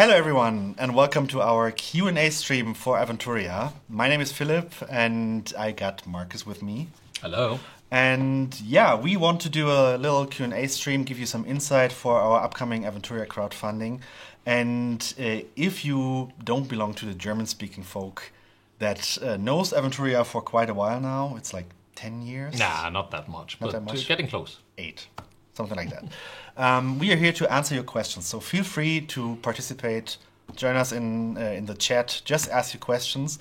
Hello everyone and welcome to our Q&A stream for Aventuria. My name is Philip and I got Marcus with me. Hello. And yeah, we want to do a little Q&A stream, give you some insight for our upcoming Aventuria crowdfunding. And if you don't belong to the German-speaking folk that knows Aventuria for quite a while now, it's like 10 years? Nah, not that much, Not but that much? getting close. 8, something like that. We are here to answer your questions, so feel free to participate, join us in the chat, just ask your questions.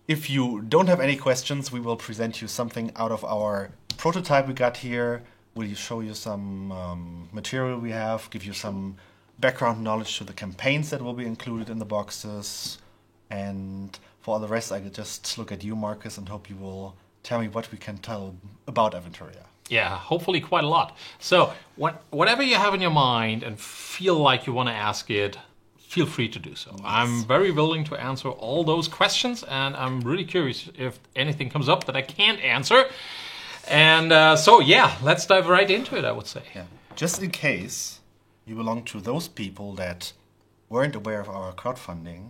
If you don't have any questions, we will present you something out of our prototype we got here. We'll show you some material we have, give you some background knowledge to the campaigns that will be included in the boxes. And for all the rest, I could just look at you, Marcus, and hope you will tell me what we can tell about Aventuria. Yeah, hopefully quite a lot. So whatever you have in your mind and feel like you want to ask it, feel free to do so. Yes. I'm very willing to answer all those questions, and I'm really curious if anything comes up that I can't answer. And so yeah, let's dive right into it, I would say. Yeah. Just in case you belong to those people that weren't aware of our crowdfunding,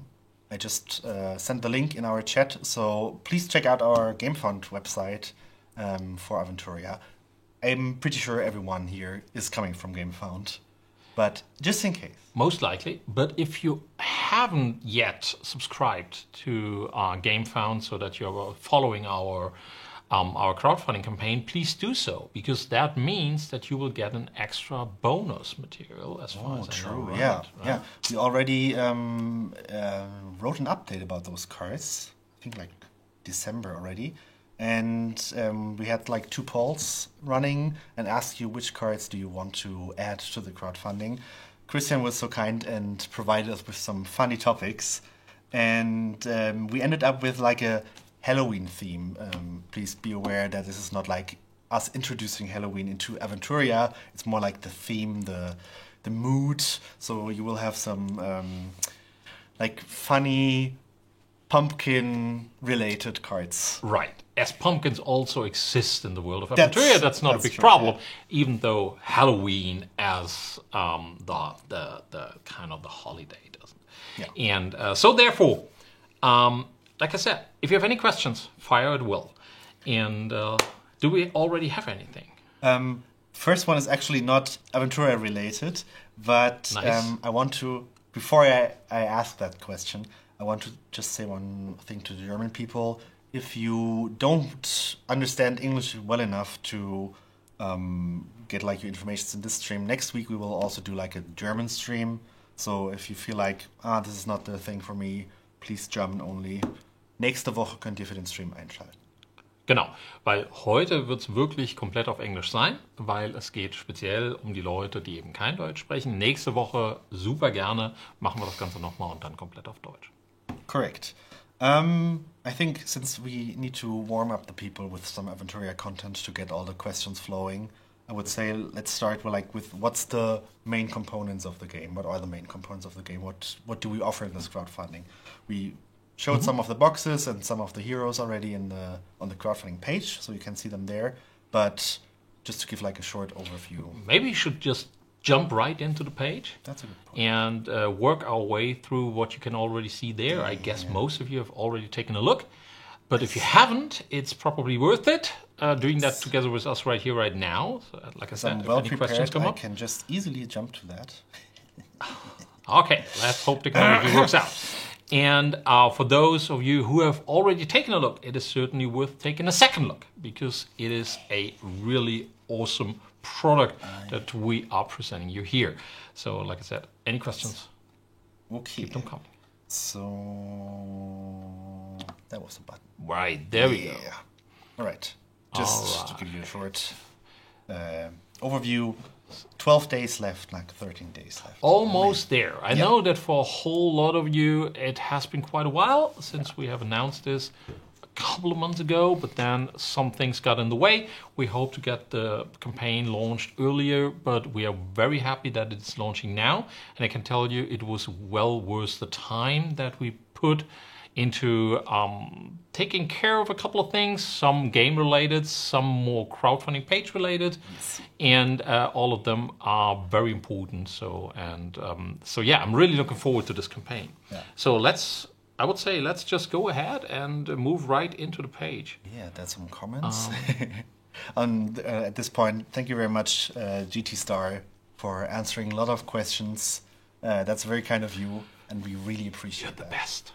I just sent the link in our chat, so please check out our GameFound website for Aventuria. I'm pretty sure everyone here is coming from GameFound, but just in case. Most likely, but if you haven't yet subscribed to GameFound so that you're following our crowdfunding campaign, please do so, because that means that you will get an extra bonus material as far as I know. Right? Yeah, right? Yeah. We already wrote an update about those cards, I think like December already. And we had like 2 polls running and asked you which cards do you want to add to the crowdfunding. Christian was so kind and provided us with some funny topics. And we ended up with like a Halloween theme. Please be aware that this is not like us introducing Halloween into Aventuria. It's more like the theme, the mood. So you will have some like funny pumpkin-related cards. Right. As pumpkins also exist in the world of Aventuria, that's not a big problem. Yeah. Even though Halloween as the kind of the holiday doesn't. Yeah. And so therefore, like I said, if you have any questions, fire at will. And do we already have anything? First one is actually not Aventuria related, but nice. I want to, before I ask that question, I want to just say one thing to the German people. If you don't understand English well enough to get like your information in this stream, next week we will also do like a German stream. So if you feel like, this is not the thing for me, please German only. Nächste Woche könnt ihr für den Stream einschalten. Genau, weil heute wird es wirklich komplett auf Englisch sein, weil es geht speziell um die Leute, die eben kein Deutsch sprechen. Nächste Woche super gerne machen wir das Ganze nochmal und dann komplett auf Deutsch. Correct. I think since we need to warm up the people with some Aventuria content to get all the questions flowing, I would say let's start with what's the main components of the game? What are the main components of the game? What do we offer in this crowdfunding? We showed some of the boxes and some of the heroes already on the crowdfunding page, so you can see them there. But just to give like a short overview. Maybe you should just jump right into the page. That's a good point. And work our way through what you can already see there. I guess most of you have already taken a look. But if you haven't, it's probably worth it doing that together with us right here, right now. So, like I said, if any questions come up, I can just easily jump to that. Okay, let's hope technology works out. And for those of you who have already taken a look, it is certainly worth taking a second look, because it is a really awesome product that we are presenting you here. So, like I said, any questions? Okay. Keep them coming. So, that was the button. Right, there we go. All right. Just to give you a short overview, 12 days left, like 13 days left. Almost there. I know that for a whole lot of you, it has been quite a while since we have announced this a couple of months ago, but then some things got in the way. We hope to get the campaign launched earlier, but we are very happy that it's launching now. And I can tell you it was well worth the time that we put into taking care of a couple of things, some game-related, some more crowdfunding page-related, and all of them are very important. So yeah, I'm really looking forward to this campaign. Yeah. So I would say let's just go ahead and move right into the page. Yeah, that's some comments. At this point, thank you very much, GT Star, for answering a lot of questions. That's very kind of you, and we really appreciate that. You're the best.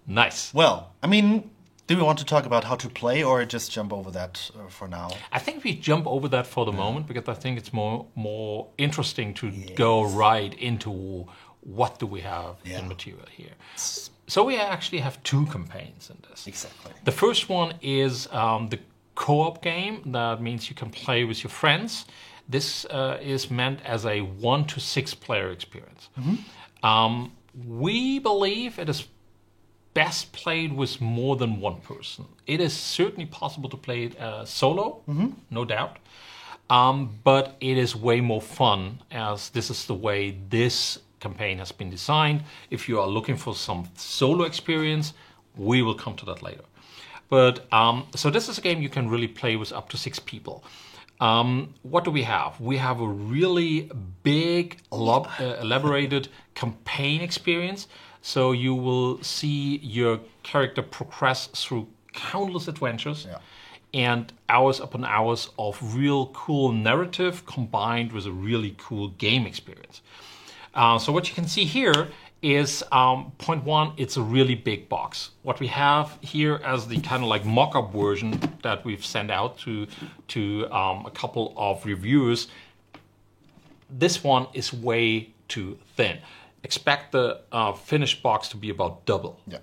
Nice. Well, I mean, do we want to talk about how to play or just jump over that for now? I think we jump over that for the moment because I think it's more interesting to go right into what do we have in material here. So we actually have 2 campaigns in this. Exactly. The first one is the co-op game. That means you can play with your friends. This is meant as a 1 to 6 player experience. We believe it is best played with more than one person. It is certainly possible to play it solo, no doubt. But it is way more fun as this is the way this campaign has been designed. If you are looking for some solo experience, we will come to that later. But so this is a game you can really play with up to 6 people. What do we have? We have a really big, elaborated campaign experience. So you will see your character progress through countless adventures and hours upon hours of real cool narrative combined with a really cool game experience. So what you can see here is point 1, it's a really big box. What we have here as the kind of like mock-up version that we've sent out to a couple of reviewers, this one is way too thin. Expect the finished box to be about double. Yeah.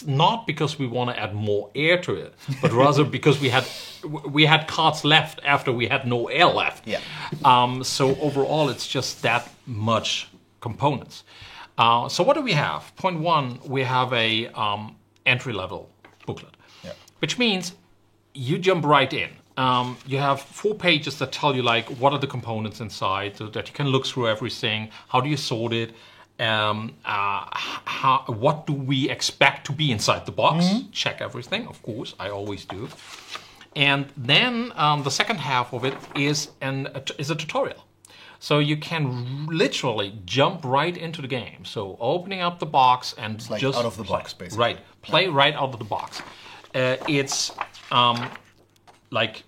Not because we want to add more air to it, but rather because we had cards left after we had no air left. Yeah. So overall, it's just that much components. So what do we have? Point 1, we have a entry-level booklet, which means you jump right in. You have 4 pages that tell you like what are the components inside, so that you can look through everything. How do you sort it? What do we expect to be inside the box? Check everything, of course. I always do. And then the second half of it is a tutorial. So you can literally jump right into the game. So opening up the box and it's like just out of the box, basically. Right, play right out of the box. It's like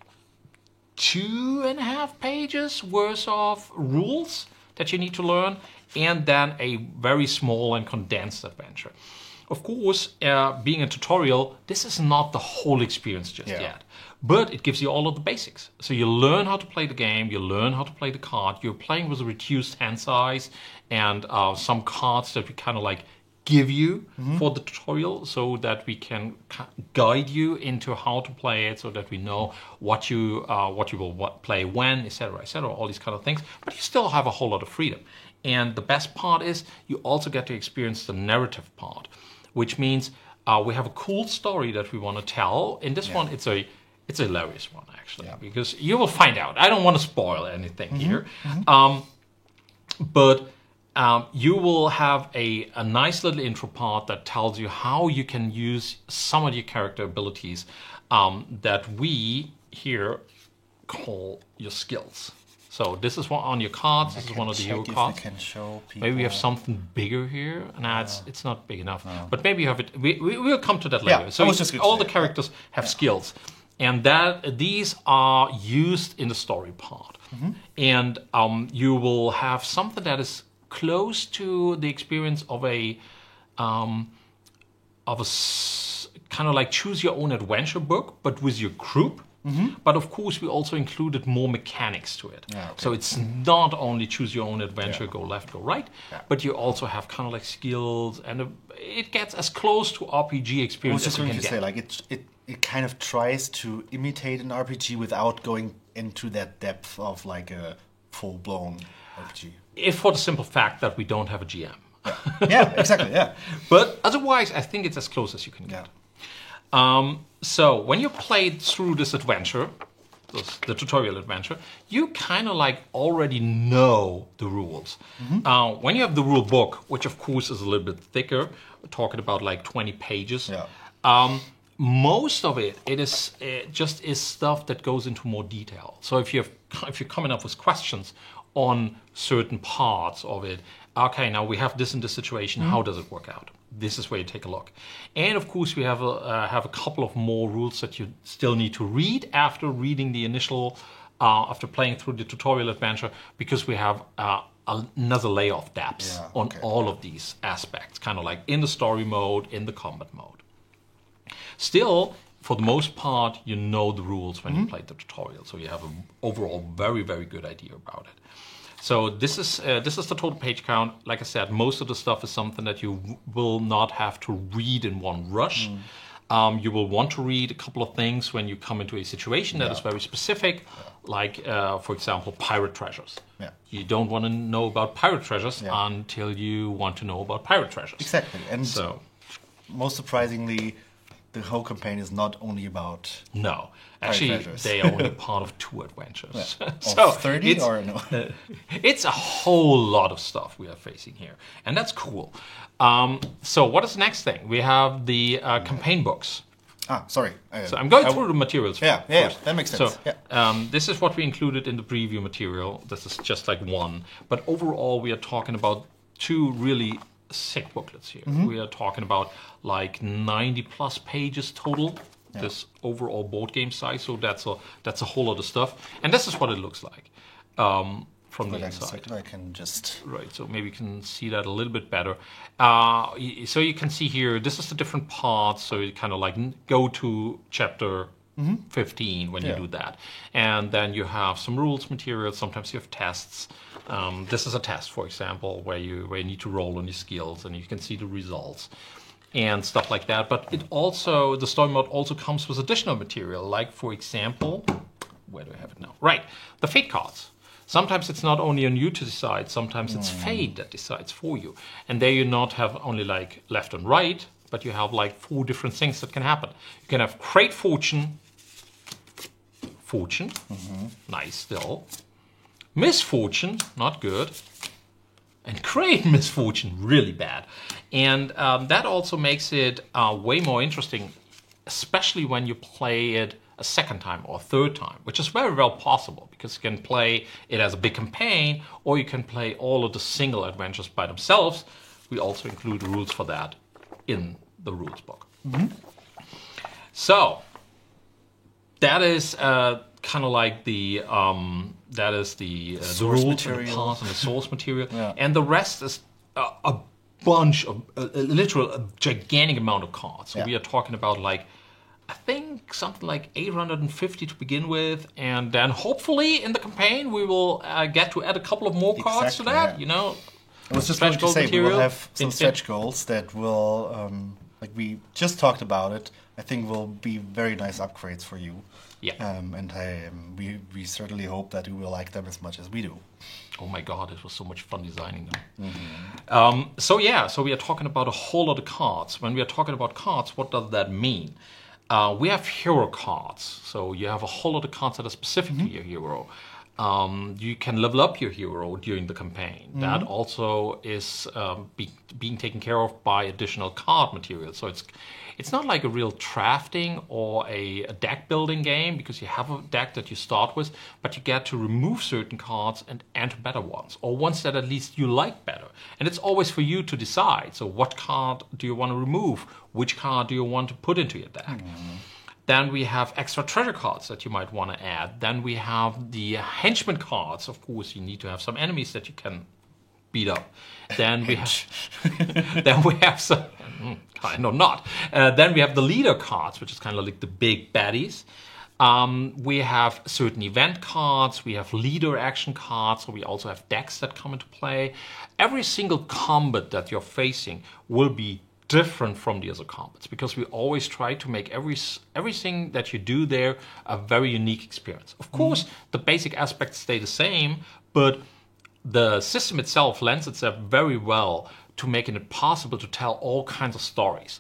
2.5 pages worth of rules that you need to learn, and then a very small and condensed adventure. Of course, being a tutorial, this is not the whole experience just yet, but it gives you all of the basics. So you learn how to play the game, you learn how to play the card, you're playing with a reduced hand size and some cards that we kind of like give you for the tutorial so that we can guide you into how to play it, so that we know what you will play when, etc., all these kind of things. But you still have a whole lot of freedom. And the best part is you also get to experience the narrative part, which means we have a cool story that we want to tell. In this one, it's a hilarious one, actually, because you will find out. I don't want to spoil anything here. But you will have a nice little intro part that tells you how you can use some of your character abilities that we here call your skills. So this is one on your cards. This is one of the hero cards. Can show people. Maybe we have something bigger here. Nah, it's not big enough. But maybe you have it. We'll come to that later. Yeah, so all the characters have skills, and these are used in the story part. And you will have something that is close to the experience of a kind of like choose your own adventure book, but with your group. But of course, we also included more mechanics to it. So it's not only choose your own adventure, go left, go right, but you also have kind of like skills, and it gets as close to RPG experience as you can get. Say, like it kind of tries to imitate an RPG without going into that depth of like a full-blown RPG. If for the simple fact that we don't have a GM. Yeah, exactly, But otherwise, I think it's as close as you can get. So when you played through this adventure, the tutorial adventure, you kind of like already know the rules. When you have the rule book, which of course is a little bit thicker, we're talking about like 20 pages. Most of it just is stuff that goes into more detail. So if you're coming up with questions on certain parts of it, okay, now we have this in this situation, how does it work out? This is where you take a look. And of course we have a couple of more rules that you still need to read after reading the initial, after playing through the tutorial adventure, because we have another layer of depths on all of these aspects, kind of like in the story mode, in the combat mode. Still, for the most part, you know the rules when you play the tutorial, so you have an overall very, very good idea about it. So this is the total page count. Like I said, most of the stuff is something that you will not have to read in one rush. You will want to read a couple of things when you come into a situation that is very specific, like, for example, pirate treasures. You don't want to know about pirate treasures until you want to know about pirate treasures. Exactly. And so, most surprisingly, the whole campaign is not only about actually they are only part of 2 adventures. So 30 or no? It's a whole lot of stuff we are facing here, and that's cool. So what is the next thing? We have the campaign books. Sorry. So I'm going through the materials first. That makes sense. So this is what we included in the preview material. This is just like one, but overall we are talking about 2 really sick booklets here. We are talking about like 90 plus pages total. This overall board game size, so that's a whole lot of stuff, and this is what it looks like from the inside. I can just so maybe you can see that a little bit better. So you can see here, this is the different parts. So you kind of like go to chapter 15 when you do that, and then you have some rules material. Sometimes you have tests. This is a test, for example, where you need to roll on your skills, and you can see the results and stuff like that. But it also, the story mode also comes with additional material, like, for example, where do I have it now? Right, the fate cards. Sometimes it's not only on you to decide, sometimes it's fate that decides for you. And there you not have only like left and right, but you have like 4 different things that can happen. You can have great fortune, nice still, misfortune, not good, and great misfortune, really bad. And that also makes it way more interesting, especially when you play it a second time or a third time, which is very well possible, because you can play it as a big campaign, or you can play all of the single adventures by themselves. We also include rules for that in the rules book. So that is kind of like the rules material. And the source material, and the rest is a bunch of literal a gigantic amount of cards. So we are talking about like, I think something like 850 to begin with, and then hopefully in the campaign we will get to add a couple of more cards to that. You know, I was just going to say we will have some stretch goals that will, like we just talked about it, I think will be very nice upgrades for you. And we certainly hope that you will like them as much as we do. Oh my God, it was so much fun designing them. So we are talking about a whole lot of cards. When we are talking about cards, what does that mean? We have hero cards. So you have a whole lot of cards that are specific to your hero. You can level up your hero during the campaign. That also is being taken care of by additional card material. So it's not like a real drafting or a deck building game, because you have a deck that you start with, but you get to remove certain cards and enter better ones, or ones that at least you like better. And it's always for you to decide. So what card do you want to remove? Which card do you want to put into your deck? Then we have extra treasure cards that you might want to add. Then we have the henchman cards. Of course, you need to have some enemies that you can beat up. Then we have some kind of not. Then we have the leader cards, which is kind of like the big baddies. We have certain event cards. We have leader action cards. So we also have decks that come into play. Every single combat that you're facing will be different from the other combats, because we always try to make everything that you do there a very unique experience. Of course, the basic aspects stay the same, but the system itself lends itself very well to making it possible to tell all kinds of stories.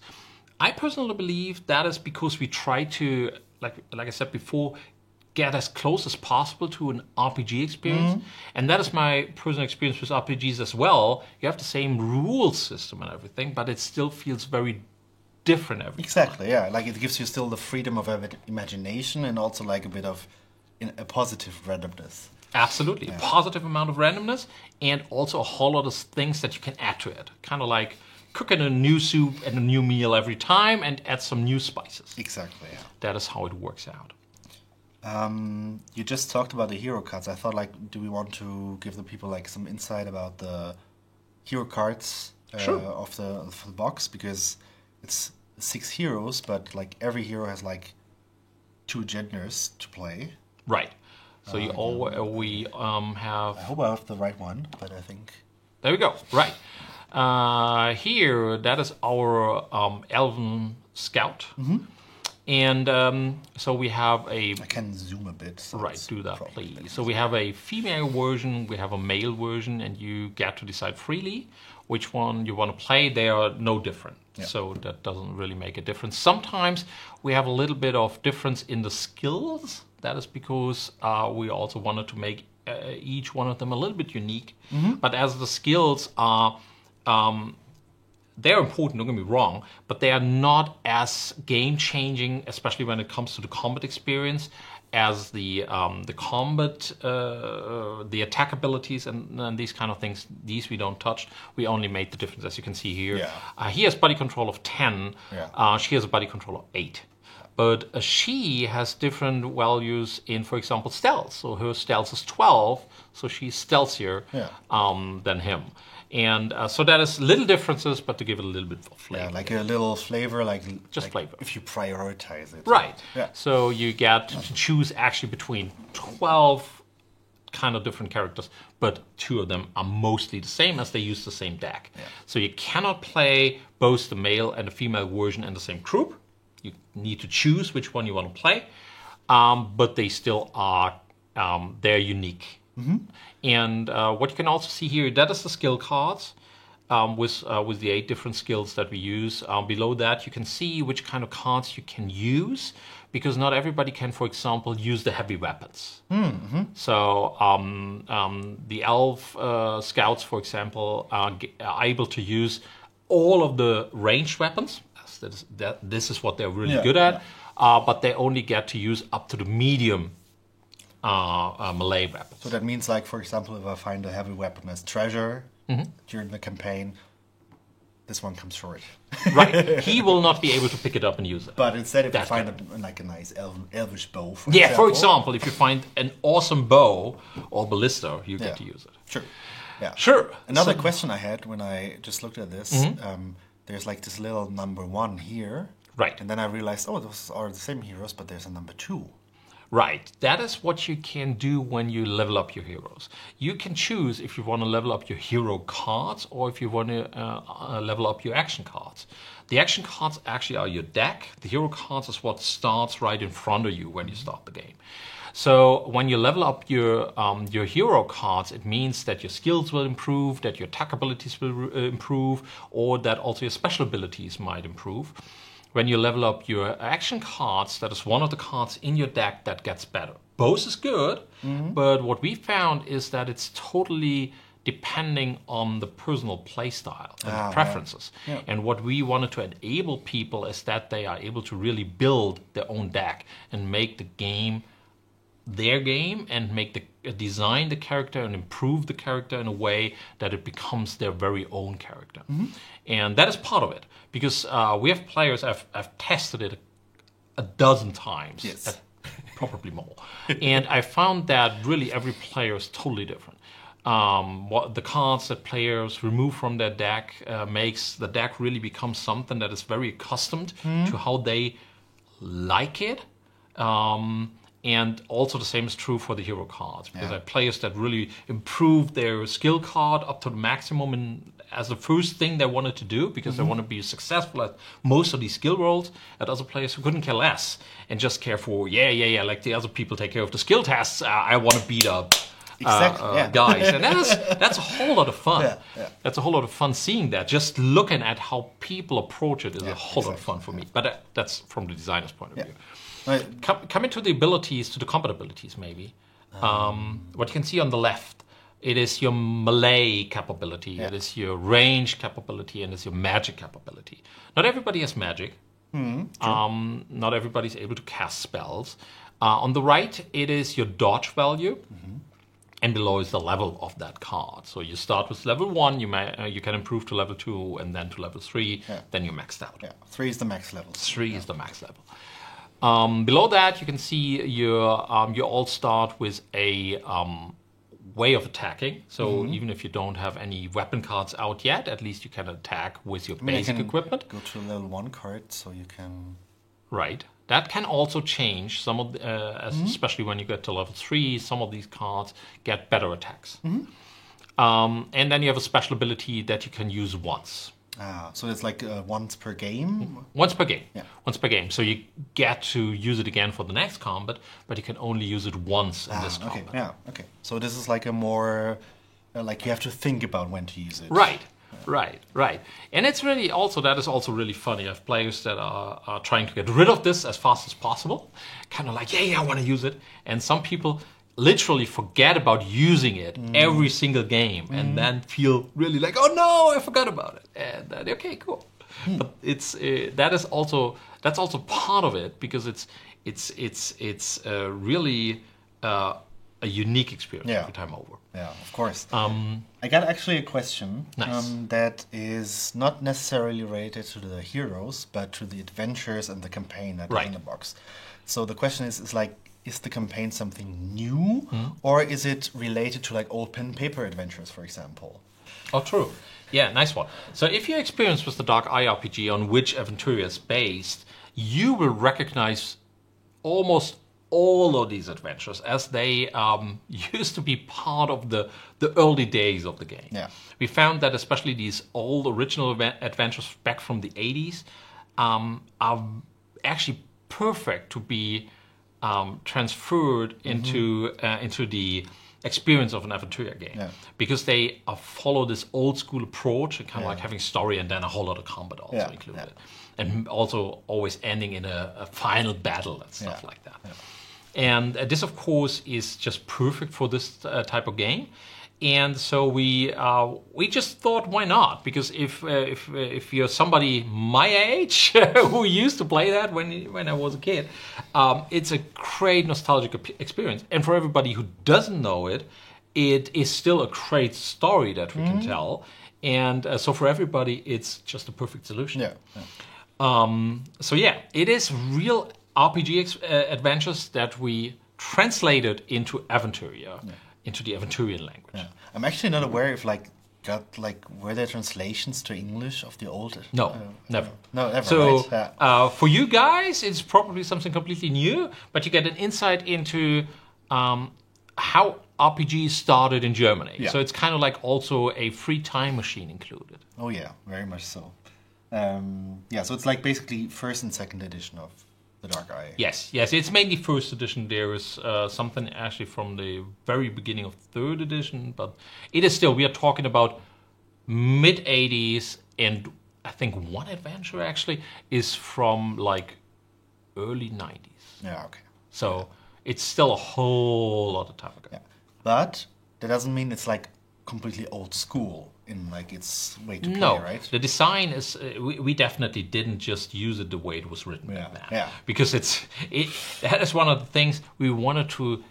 I personally believe that is because we try to, like I said before, get as close as possible to an RPG experience. And that is my personal experience with RPGs as well. You have the same rule system and everything, but it still feels very different every Exactly, yeah. Like it gives you still the freedom of imagination and also like a bit of a positive randomness. Absolutely. A positive amount of randomness and also a whole lot of things that you can add to it. Kind of like cooking a new soup and a new meal every time and add some new spices. Exactly, yeah. That is how it works out. You just talked about the hero cards. I thought, like, do we want to give the people like some insight about the hero cards of the box? Because it's 6 heroes, but like every hero has like 2 genders to play. Right. So we have... I hope I have the right one, but I think... There we go. Right. Here, that is our elven scout. And so we have a... I can zoom a bit. So right, do that, please. So we have a female version, we have a male version, and you get to decide freely which one you want to play. They are no different. Yeah. So that doesn't really make a difference. Sometimes we have a little bit of difference in the skills. That is because we also wanted to make each one of them a little bit unique. But as the skills are... they're important, don't get me wrong, but they are not as game-changing, especially when it comes to the combat experience, as the combat, the attack abilities and these kind of things. These we don't touch. We only made the difference, as you can see here. Yeah. He has body control of 10. Yeah. She has a body control of 8. But she has different values in, for example, stealth. So her stealth is 12, so she's stealthier than him. And so that is little differences, but to give it a little bit of flavor. Yeah, like a little flavor, just flavor. If you prioritize it. Right. Yeah. So you get to choose actually between 12 kind of different characters, but 2 of them are mostly the same as they use the same deck. Yeah. So you cannot play both the male and the female version in the same group. You need to choose which one you want to play, but they still are, they're unique. And what you can also see here, that is the skill cards with the 8 different skills that we use. Below that, you can see which kind of cards you can use, because not everybody can, for example, use the heavy weapons. So the elf scouts, for example, are able to use all of the ranged weapons. This is what they're really good at, but they only get to use up to the medium melee weapons. So that means, like, for example, if I find a heavy weapon as treasure during the campaign, this one comes short. Right. He will not be able to pick it up and use it. But instead, if you find a nice elvish bow, for example, if you find an awesome bow or ballista, you get to use it. Sure. Yeah. Sure. Another question I had when I just looked at this, there's like this little number 1 here. Right. And then I realized, oh, those are the same heroes, but there's a number 2. Right. That is what you can do when you level up your heroes. You can choose if you want to level up your hero cards or if you want to level up your action cards. The action cards actually are your deck. The hero cards is what starts right in front of you when you start the game. So when you level up your hero cards, it means that your skills will improve, that your attack abilities will improve, or that also your special abilities might improve. When you level up your action cards, that is one of the cards in your deck that gets better. Both is good, but what we found is that it's totally depending on the personal playstyle and preferences. Yeah. And what we wanted to enable people is that they are able to really build their own deck and make the game their game and design the character and improve the character in a way that it becomes their very own character. And that is part of it, because we have players, I've tested it a dozen times, probably more. And I found that really every player is totally different. What the cards that players remove from their deck makes the deck really become something that is very accustomed to how they like it. And also the same is true for the hero cards, because I have players that really improve their skill card up to the maximum and as the first thing they wanted to do, because they want to be successful at most of these skill rolls, at other players who couldn't care less and just care for, like the other people take care of the skill tests, I want to beat up guys. And that's a whole lot of fun. That's a whole lot of fun seeing that. Just looking at how people approach it is a whole lot of fun for me. But that's from the designer's point of view. Right. Coming to the abilities, to the combat abilities, maybe. What you can see on the left, it is your melee capability, it is your range capability, and it's your magic capability. Not everybody has magic. Not everybody's able to cast spells. On the right, it is your dodge value. And below is the level of that card. So you start with level 1, you can improve to level 2, and then to level 3, then you're maxed out. Yeah, 3 is the max level. 3 is the max level. Below that, you can see you all start with a way of attacking. So even if you don't have any weapon cards out yet, at least you can attack with your basic equipment. Go to level 1 card, so you can... Right. That can also change some of, especially when you get to level 3. Some of these cards get better attacks, and then you have a special ability that you can use once. So it's like once per game. Once per game. Yeah. Once per game. So you get to use it again for the next combat, but you can only use it once in this combat. Okay. Yeah. Okay. So this is like a more like you have to think about when to use it. Right. Right. And it's really also, that is also really funny. I have players that are trying to get rid of this as fast as possible. Kind of like, I want to use it. And some people literally forget about using it every single game and then feel really like, oh no, I forgot about it. And then, okay, cool. But it's that's also part of it, because it's really a unique experience every time over. Yeah, of course. I got actually a question that is not necessarily related to the heroes, but to the adventures and the campaign that is in the box. So the question is like, is the campaign something new, or is it related to like old pen and paper adventures, for example? Oh, true. Yeah, nice one. So if you're experienced with the Dark Eye RPG on which Aventuria is based, you will recognize almost all of these adventures, as they used to be part of the early days of the game. Yeah. We found that especially these old original adventures back from the 80s are actually perfect to be transferred into the experience of an Aventuria game, because they follow this old school approach and kind of like having story and then a whole lot of combat also included, and also always ending in a final battle and stuff like that. And this, of course, is just perfect for this type of game. And so we just thought, why not? Because if you're somebody my age who used to play that when I was a kid, it's a great nostalgic experience. And for everybody who doesn't know it, it is still a great story that we can tell. And so for everybody, it's just a perfect solution. So it is real RPG adventures that we translated into Aventuria, into the Aventurian language. I'm actually not aware if were there translations to English of the old? No, never. No, never. So right? For you guys, it's probably something completely new, but you get an insight into how RPGs started in Germany. So it's kind of like also a free time machine included. Oh yeah, very much so. So it's like basically first and second edition of the Dark Eye. Yes, it's mainly first edition. There is something actually from the very beginning of third edition, but it is still, we are talking about mid-80s, and I think one adventure actually is from like early 90s. Yeah, okay. So it's still a whole lot of time ago. Yeah. But that doesn't mean it's like completely old school in like its way to play, right? The design is we definitely didn't just use it the way it was written back then. Because that is one of the things we wanted to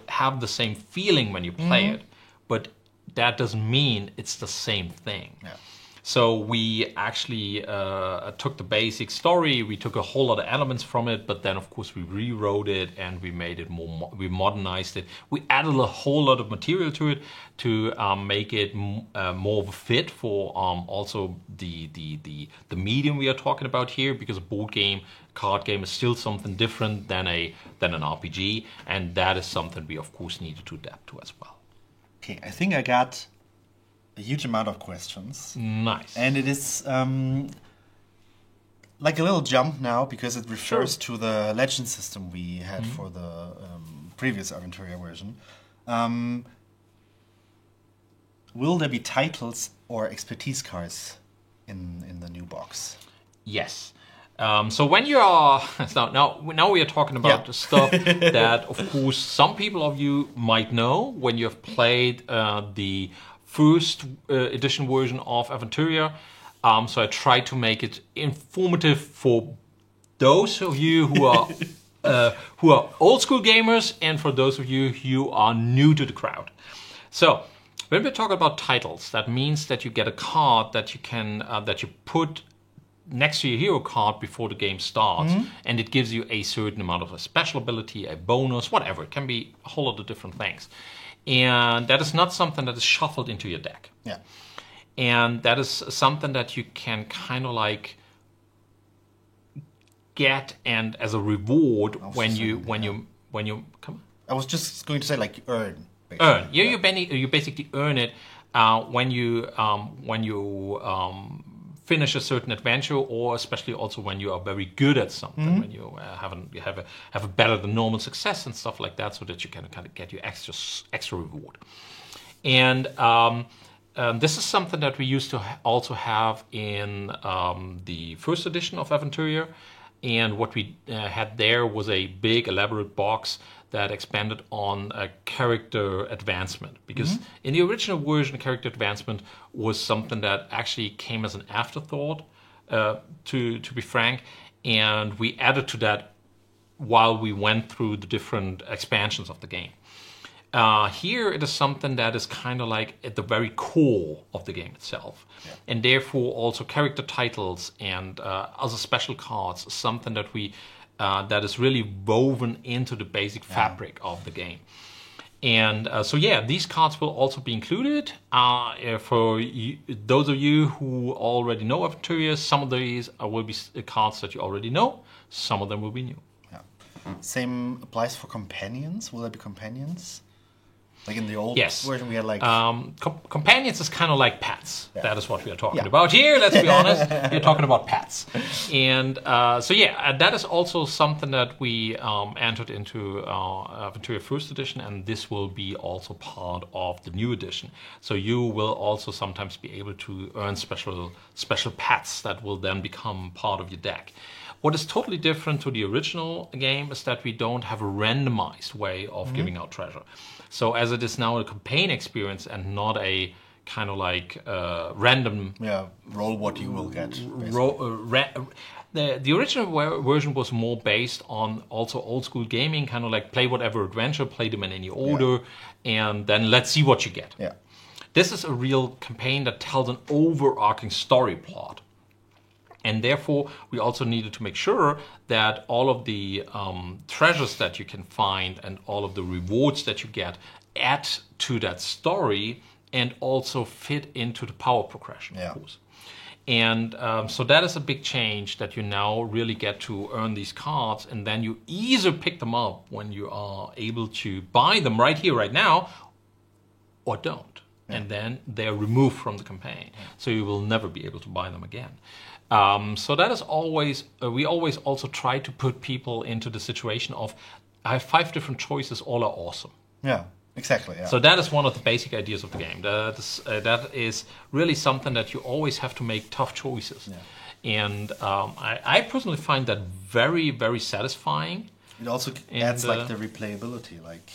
have the same feeling when you play it, but that doesn't mean it's the same thing. So we actually took the basic story, we took a whole lot of elements from it, but then of course we rewrote it and we made it more, we modernized it. We added a whole lot of material to it to make it more of a fit for also the medium we are talking about here, because a board game, card game is still something different than an RPG, and that is something we of course needed to adapt to as well. Okay, I think I got a huge amount of questions. Nice. And it is like a little jump now, because it refers to the legend system we had for the previous Aventuria version. Will there be titles or expertise cards in the new box? Yes. So when you are now we are talking about the stuff that, of course, some people of you might know when you have played the first edition version of Aventuria. So I tried to make it informative for those of you who are old school gamers, and for those of you who are new to the crowd. So when we talk about titles, that means that you get a card that you can that you put next to your hero card before the game starts, and it gives you a certain amount of a special ability, a bonus, whatever. It can be a whole lot of different things. And that is not something that is shuffled into your deck. Yeah. And that is something that you can kind of like get, and as a reward when you come. I was just going to say like earn. Basically. Earn. You basically earn it when you finish a certain adventure, or especially also when you are very good at something, when you have a better than normal success and stuff like that, so that you can kind of get your extra reward. And this is something that we used to also have in the first edition of Aventuria. And what we had there was a big elaborate box that expanded on character advancement, because in the original version, character advancement was something that actually came as an afterthought, to be frank, and we added to that while we went through the different expansions of the game. Here it is something that is kind of like at the very core of the game itself, and therefore also character titles and other special cards, something that we that is really woven into the basic fabric of the game. And so these cards will also be included. For those of you who already know Aventuria, some of these will be cards that you already know, some of them will be new. Yeah. Same applies for companions. Will there be companions? Like in the old version, we had like... companions is kind of like pets. Yeah. That is what we are talking about here, let's be honest. We're talking about pets. And that is also something that we entered into Aventuria First Edition, and this will be also part of the new edition. So you will also sometimes be able to earn special pets that will then become part of your deck. What is totally different to the original game is that we don't have a randomized way of giving out treasure. So as it is now a campaign experience and not a kind of like random... roll what you will get. The original version was more based on also old school gaming, kind of like play whatever adventure, play them in any order, and then let's see what you get. Yeah. This is a real campaign that tells an overarching story plot. And therefore, we also needed to make sure that all of the treasures that you can find and all of the rewards that you get add to that story and also fit into the power progression, of course. And so that is a big change, that you now really get to earn these cards, and then you either pick them up when you are able to buy them right here, right now, or don't. And then they're removed from the campaign. So you will never be able to buy them again. So that is always, we always also try to put people into the situation of, I have 5 different choices, all are awesome. Yeah, exactly. Yeah. So that is one of the basic ideas of the game. That is really something that you always have to make tough choices. Yeah. And I personally find that very, very satisfying. It also adds like the replayability. Like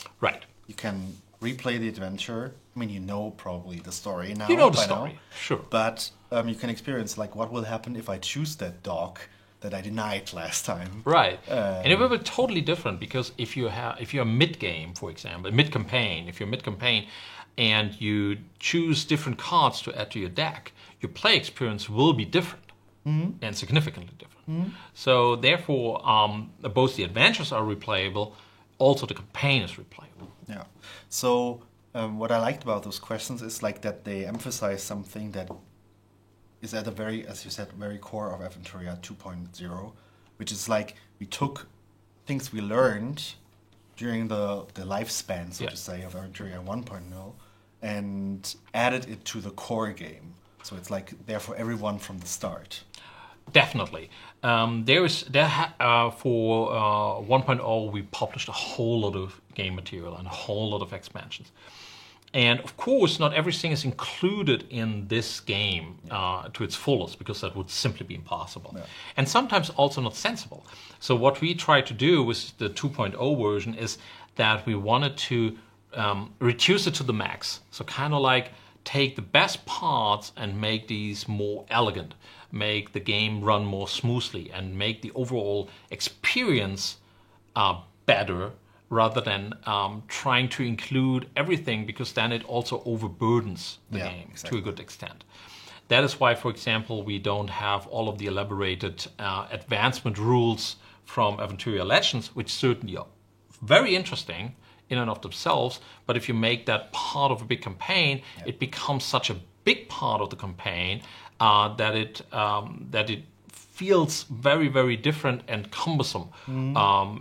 you can replay the adventure. I mean, you know probably the story now. You know the story, sure. But you can experience like what will happen if I choose that dog that I denied last time. Right, and it will be totally different, because if you're mid-game, for example, mid-campaign, and you choose different cards to add to your deck, your play experience will be different and significantly different. So therefore, both the adventures are replayable, also the campaign is replayable. Yeah. So what I liked about those questions is like that they emphasize something that is at the very, as you said, very core of Aventuria 2.0, which is like we took things we learned during the lifespan, so to say, of Aventuria 1.0 and added it to the core game. So it's like there for everyone from the start. Definitely. For 1.0 we published a whole lot of game material and a whole lot of expansions. And of course, not everything is included in this game to its fullest, because that would simply be impossible. Yeah. And sometimes also not sensible. So what we try to do with the 2.0 version is that we wanted to reduce it to the max. So kind of like take the best parts and make these more elegant, make the game run more smoothly, and make the overall experience better, rather than trying to include everything, because then it also overburdens the game to a good extent. That is why, for example, we don't have all of the elaborated advancement rules from Aventuria Legends, which certainly are very interesting in and of themselves, but if you make that part of a big campaign, it becomes such a big part of the campaign that it feels very, very different and cumbersome,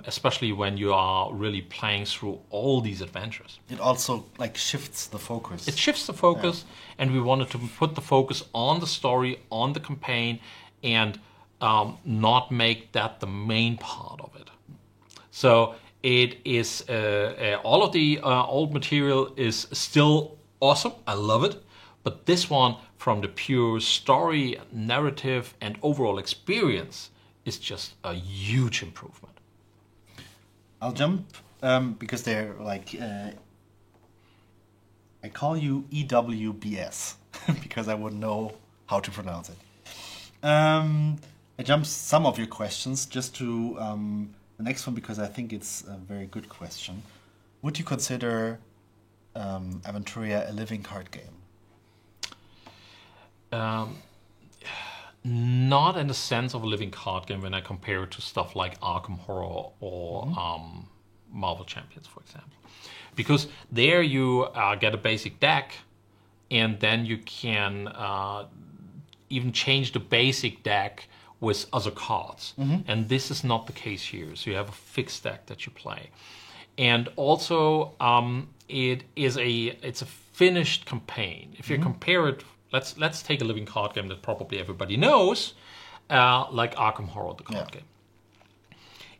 especially when you are really playing through all these adventures. It also like shifts the focus. It shifts the focus, and we wanted to put the focus on the story, on the campaign, and not make that the main part of it. So it is all of the old material is still awesome. I love it. But this one, from the pure story, narrative, and overall experience, is just a huge improvement. I'll jump because they're like I call you EWBS because I wouldn't know how to pronounce it. I jumped some of your questions just to the next one because I think it's a very good question. Would you consider Aventuria a living card game? Not in the sense of a living card game when I compare it to stuff like Arkham Horror or Marvel Champions, for example. Because there you get a basic deck, and then you can even change the basic deck with other cards. And this is not the case here. So you have a fixed deck that you play. And also, it's a finished campaign. If you compare it, let's take a living card game that probably everybody knows, like Arkham Horror, the card game.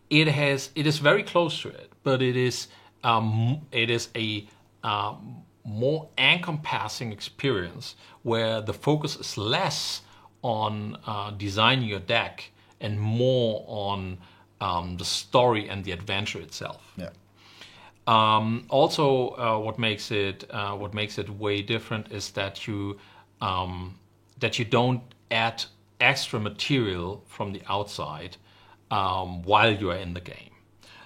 It is very close to it, but it is a more encompassing experience where the focus is less on designing your deck and more on the story and the adventure itself. Yeah. Also, what makes it way different is that you don't add extra material from the outside while you are in the game.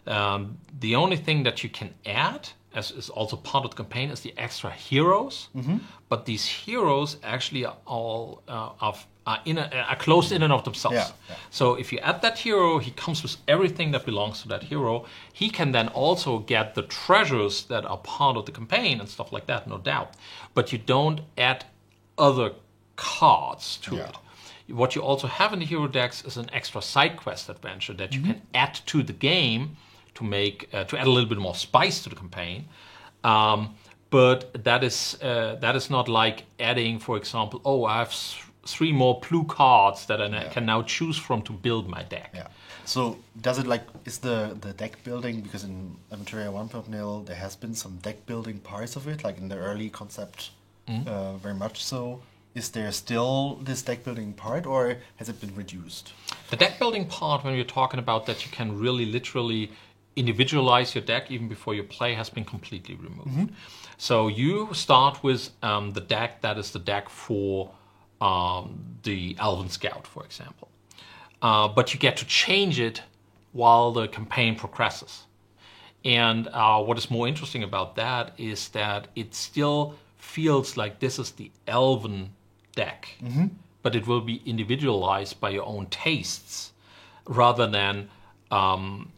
The only thing that you can add, as is also part of the campaign, is the extra heroes. But these heroes actually are all are closed in and of themselves. So if you add that hero, he comes with everything that belongs to that hero. He can then also get the treasures that are part of the campaign and stuff like that, no doubt. But you don't add other cards to it. What you also have in the hero decks is an extra side quest adventure that you can add to the game to make to add a little bit more spice to the campaign. But that is not like adding, for example, I have 3 more blue cards that I can now choose from to build my deck. Yeah. So does it is the deck building, because in Aventuria 1.0 there has been some deck building parts of it, like in the early concept, very much so. Is there still this deck building part, or has it been reduced? The deck building part, when you're talking about that you can really literally individualize your deck even before you play, has been completely removed. So you start with the deck that is the deck for the Elven Scout, for example. But you get to change it while the campaign progresses. And what is more interesting about that is that it still feels like this is the Elven deck, but it will be individualized by your own tastes, rather than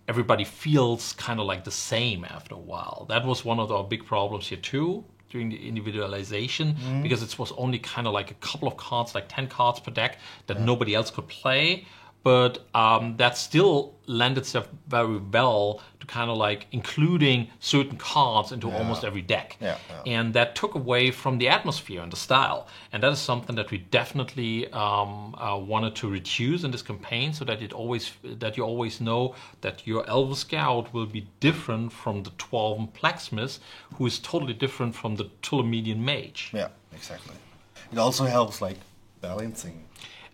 everybody feels kind of like the same after a while. That was one of our big problems here too, during the individualization, because it was only kind of like a couple of cards, like 10 cards per deck that nobody else could play. But that still lent itself very well to kind of like including certain cards into almost every deck. And that took away from the atmosphere and the style. And that is something that we definitely wanted to reduce in this campaign, so that you always know that your Elven Scout will be different from the Dwarven Blacksmith, who is totally different from the Tulumedian Mage. Yeah, exactly. It also helps like balancing.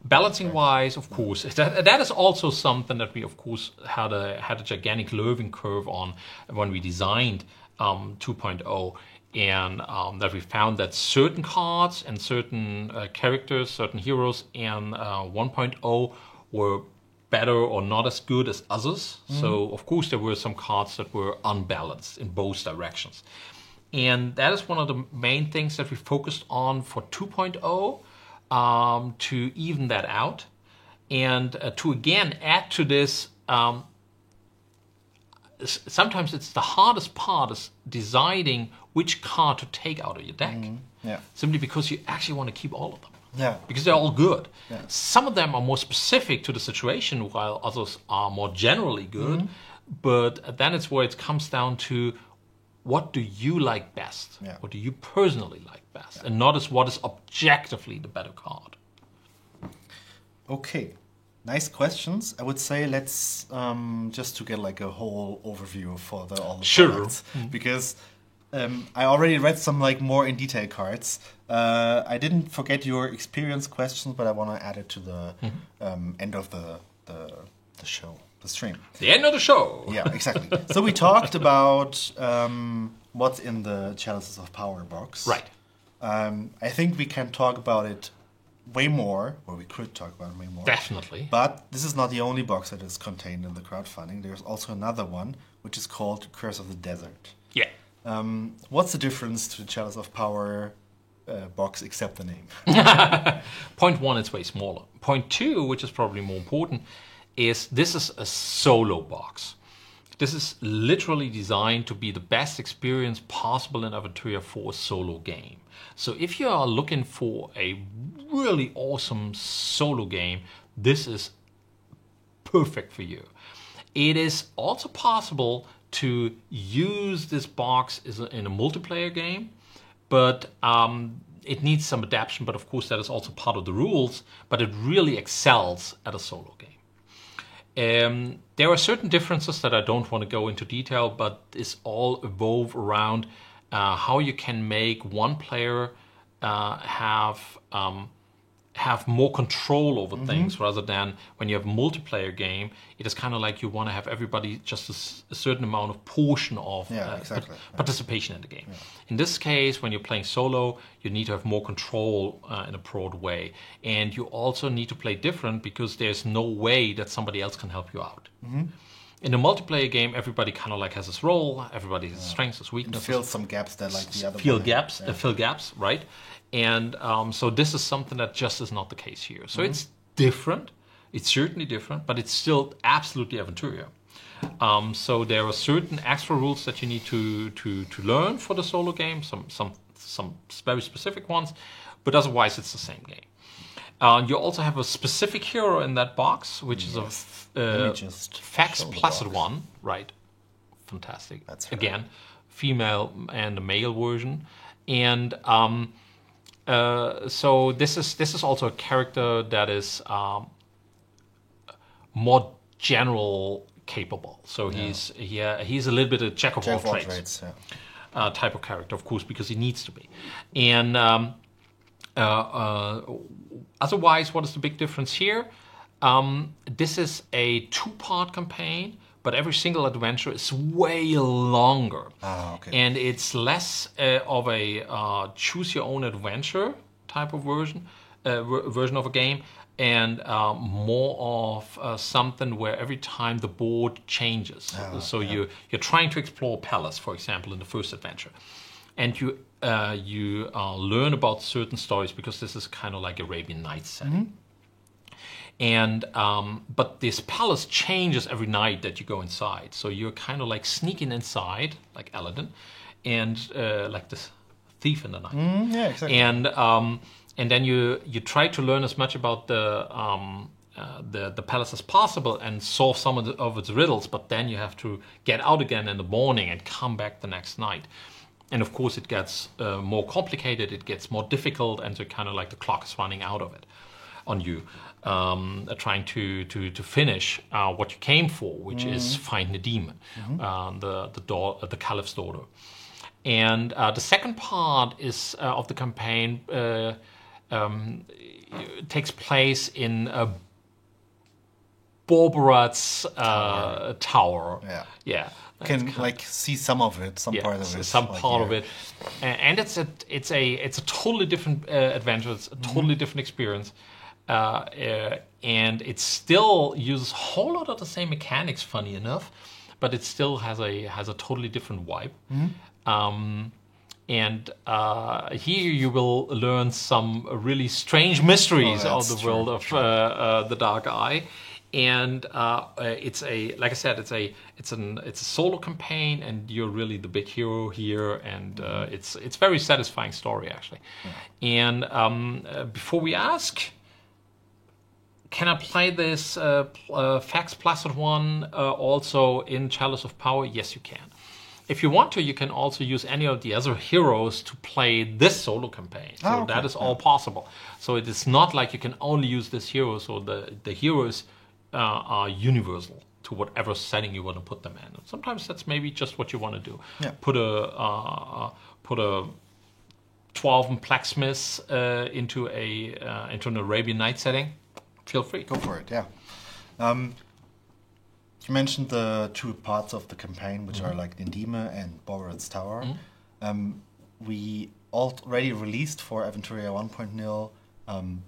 Balancing wise, of course, that is also something that we, of course, had a gigantic learning curve on when we designed 2.0, and that we found that certain cards and certain characters, certain heroes in 1.0 were better or not as good as others. So, of course, there were some cards that were unbalanced in both directions. And that is one of the main things that we focused on for 2.0. To even that out, and to again add to this. Sometimes it's the hardest part is deciding which card to take out of your deck. Simply because you actually want to keep all of them. Because they're all good. Some of them are more specific to the situation, while others are more generally good. But then it's where it comes down to, what do you like best? What do you personally like best? And not as what is objectively the better card. Okay, nice questions. I would say let's just to get like a whole overview for all the products, because I already read some like more in detail cards. I didn't forget your experience questions, but I want to add it to the end of the show. The stream. The end of the show. Yeah, exactly. So we talked about what's in the Chalices of Power box. Right. I think we can talk about it way more, or we could talk about it way more. Definitely. But this is not the only box that is contained in the crowdfunding. There's also another one, which is called Curse of the Desert. Yeah. What's the difference to the Chalice of Power box except the name? Point one, it's way smaller. Point two, which is probably more important, is this is a solo box. This is literally designed to be the best experience possible in Aventuria for a solo game. So if you are looking for a really awesome solo game, this is perfect for you. It is also possible to use this box in a multiplayer game, but it needs some adaptation, but of course that is also part of the rules, but it really excels at a solo game. There are certain differences that I don't want to go into detail, but it's all evolve around how you can make one player have more control over things, rather than when you have a multiplayer game, it is kind of like you want to have everybody just a certain amount of portion of participation in the game. In this case, when you're playing solo, you need to have more control in a broad way. And you also need to play different, because there's no way that somebody else can help you out. In a multiplayer game, everybody kind of like has his role, everybody has his strengths, his weaknesses. Fill some gaps that like the other Fill gaps, right? And so this is something that just is not the case here. So it's different. It's certainly different, but it's still absolutely Aventuria. So there are certain extra rules that you need to learn for the solo game, some very specific ones, but otherwise it's the same game. You also have a specific hero in that box, which is a Fax Placid one, right? Fantastic. That's right. Again, female and a male version, and so this is also a character that is more general capable. So he's a little bit a jack of all trades type of character, of course, because he needs to be. And otherwise, what is the big difference here? This is a 2-part campaign, but every single adventure is way longer. And it's less of a choose-your-own-adventure type of version of a game, and more of something where every time the board changes. You're trying to explore a palace, for example, in the first adventure. And you learn about certain stories, because this is kind of like Arabian Nights setting. And but this palace changes every night that you go inside, so you're kind of like sneaking inside, like Aladdin, and like this thief in the night. Yeah, exactly. And then you try to learn as much about the the palace as possible and solve some of its riddles, but then you have to get out again in the morning and come back the next night. And of course it gets more complicated, it gets more difficult, and so kind of like the clock is running out of it on you, trying to finish what you came for, which is find the demon, the caliph's daughter. And the second part is of the campaign takes place in Borberat's tower. Yeah. Can like see some of it, some part of it, some part of it, and it's a totally different adventure. It's a totally different experience, and it still uses a whole lot of the same mechanics. Funny enough, but it still has a totally different vibe. And here you will learn some really strange mysteries of the world of the Dark Eye. And it's like I said, it's a solo campaign, and you're really the big hero here, and it's very satisfying story actually. And before we ask, can I play this Fax Placid one also in Chalices of Power? Yes, you can. If you want to, you can also use any of the other heroes to play this solo campaign. So that is all possible. So it is not like you can only use this hero. So the heroes are universal to whatever setting you want to put them in. Sometimes that's maybe just what you want to do. Yeah. Put a 12 blacksmiths into an Arabian Night setting. Feel free. Go for it. Yeah. You mentioned the two parts of the campaign, which are like Nindime and Borberat's Tower. We already released for Aventuria 1.0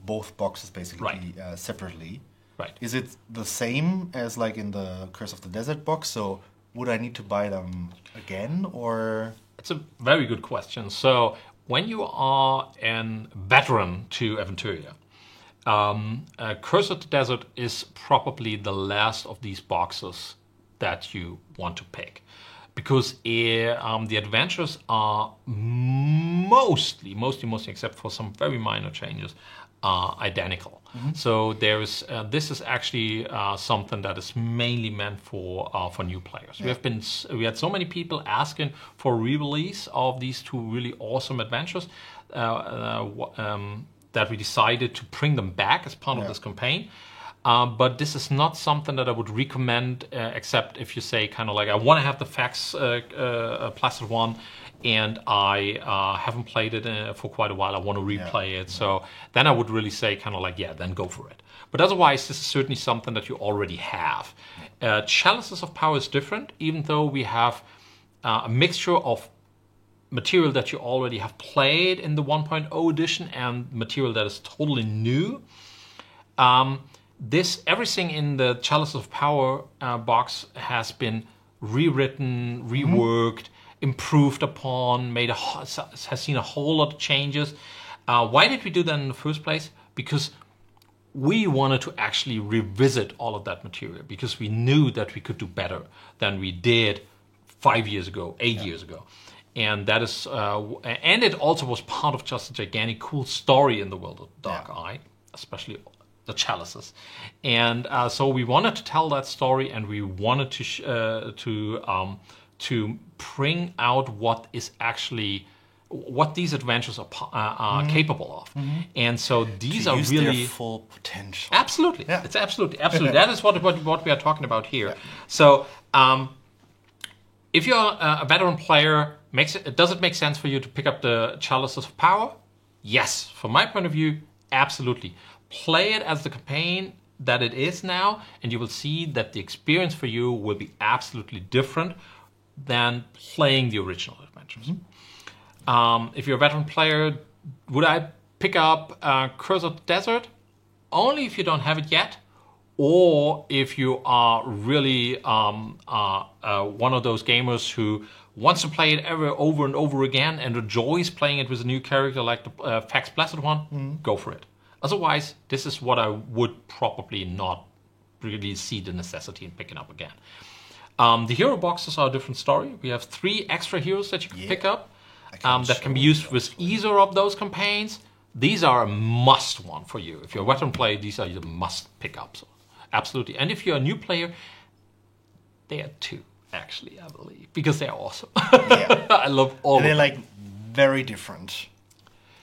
both boxes basically separately. Right. Is it the same as like in the Curse of the Desert box? So would I need to buy them again, or? It's a very good question. So when you are a veteran to Aventuria, Curse of the Desert is probably the last of these boxes that you want to pick, because the adventures are mostly, except for some very minor changes, identical. So this is actually something that is mainly meant for new players. We had so many people asking for re-release of these two really awesome adventures that we decided to bring them back as part of this campaign. But this is not something that I would recommend, except if you say kind of like, I want to have the Fax Placid one, and I haven't played it for quite a while. I want to replay it. So then I would really say kind of like, then go for it. But otherwise, this is certainly something that you already have. Chalices of Power is different, even though we have a mixture of material that you already have played in the 1.0 edition and material that is totally new. Everything in the Chalices of Power box has been rewritten, reworked, improved upon, has seen a whole lot of changes. Why did we do that in the first place? Because we wanted to actually revisit all of that material, because we knew that we could do better than we did 5 years ago, 8 years ago. And that is, and it also was part of just a gigantic, cool story in the world of Dark Eye, especially the Chalices. And so we wanted to tell that story, and we wanted to bring out what these adventures are capable of. And so these are really their full potential. Absolutely, it's absolutely. That is what we are talking about here. So if you're a veteran player, does it make sense for you to pick up the Chalices of Power? Yes, from my point of view, absolutely. Play it as the campaign that it is now, and you will see that the experience for you will be absolutely different than playing the original adventures. If you're a veteran player, would I pick up Curse of the Desert? Only if you don't have it yet, or if you are really one of those gamers who wants to play it over and over again and enjoys playing it with a new character like the Fax Placid one, go for it. Otherwise, this is what I would probably not really see the necessity in picking up again. The hero boxes are a different story. We have 3 extra heroes that you can pick up that can be used with either of those campaigns. these are a must one for you. If you're a veteran player, these are your must pickups. Absolutely. And if you're a new player, they are 2, actually, I believe, because they're awesome. Yeah. I love all and of them. they're like very different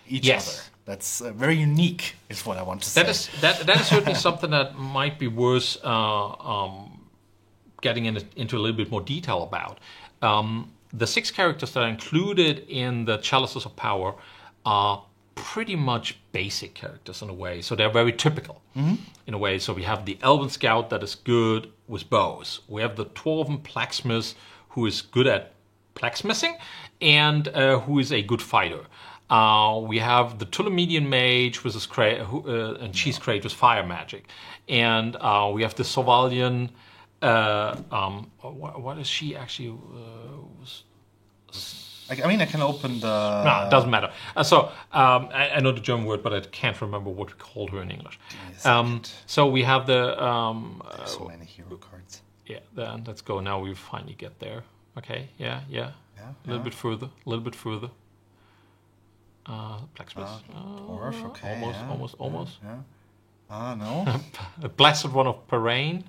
each other. That's very unique, is what I want to say. That is certainly something that might be worth getting into a little bit more detail about. The 6 characters that are included in the Chalices of Power are pretty much basic characters in a way. So they're very typical in a way. So we have the Elven Scout that is good with bows. We have the Dwarven Blacksmith who is good at blacksmithing and who is a good fighter. We have the Tulumedian Mage with his and she's great with fire magic. And we have the Sovalian... what is she actually? I mean, I can open the... No, it doesn't matter. I know the German word, but I can't remember what we called her in English. So we have the... There's so many hero cards. Yeah, then let's go. Now we finally get there. Okay, yeah. A little bit further. Blacksmith. Dwarf, okay. Almost. Yeah. No. A Blessed One of Parain.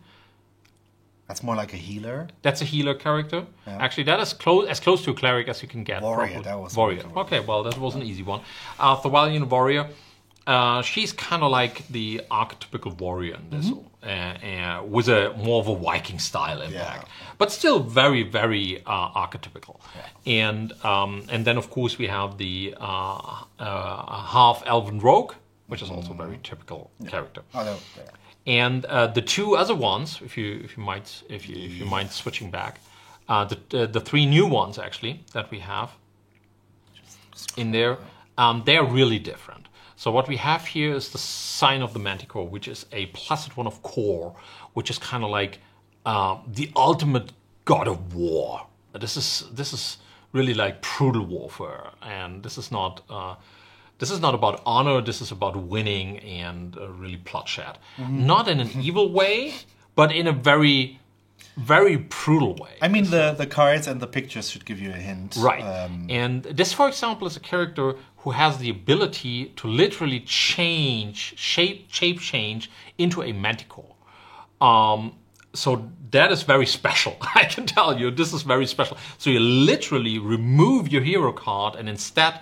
That's more like a healer. That's a healer character. Yeah. Actually, that is as close to a cleric as you can get. Warrior, that was Warrior. Okay, well, that was an easy one. Thorvalian Warrior. She's kind of like the archetypical warrior in this, with a more of a Viking style impact, but still very, very archetypical. Yeah. And then of course we have the half elven rogue, which is also a very typical character. Oh, no. And the 2 other ones, if you mind switching back, the 3 new ones actually that we have in there, they're really different. So what we have here is the Sign of the Manticore, which is a Blessed One of Core, which is kind of like the ultimate god of war. This is really like brutal warfare, and this is not about honor. This is about winning and really bloodshed. Not in an evil way, but in a very, very brutal way. I mean, the cards and the pictures should give you a hint. Right. And this, for example, is a character who has the ability to literally shape change into a manticore. So that is very special. I can tell you, this is very special. So you literally remove your hero card and instead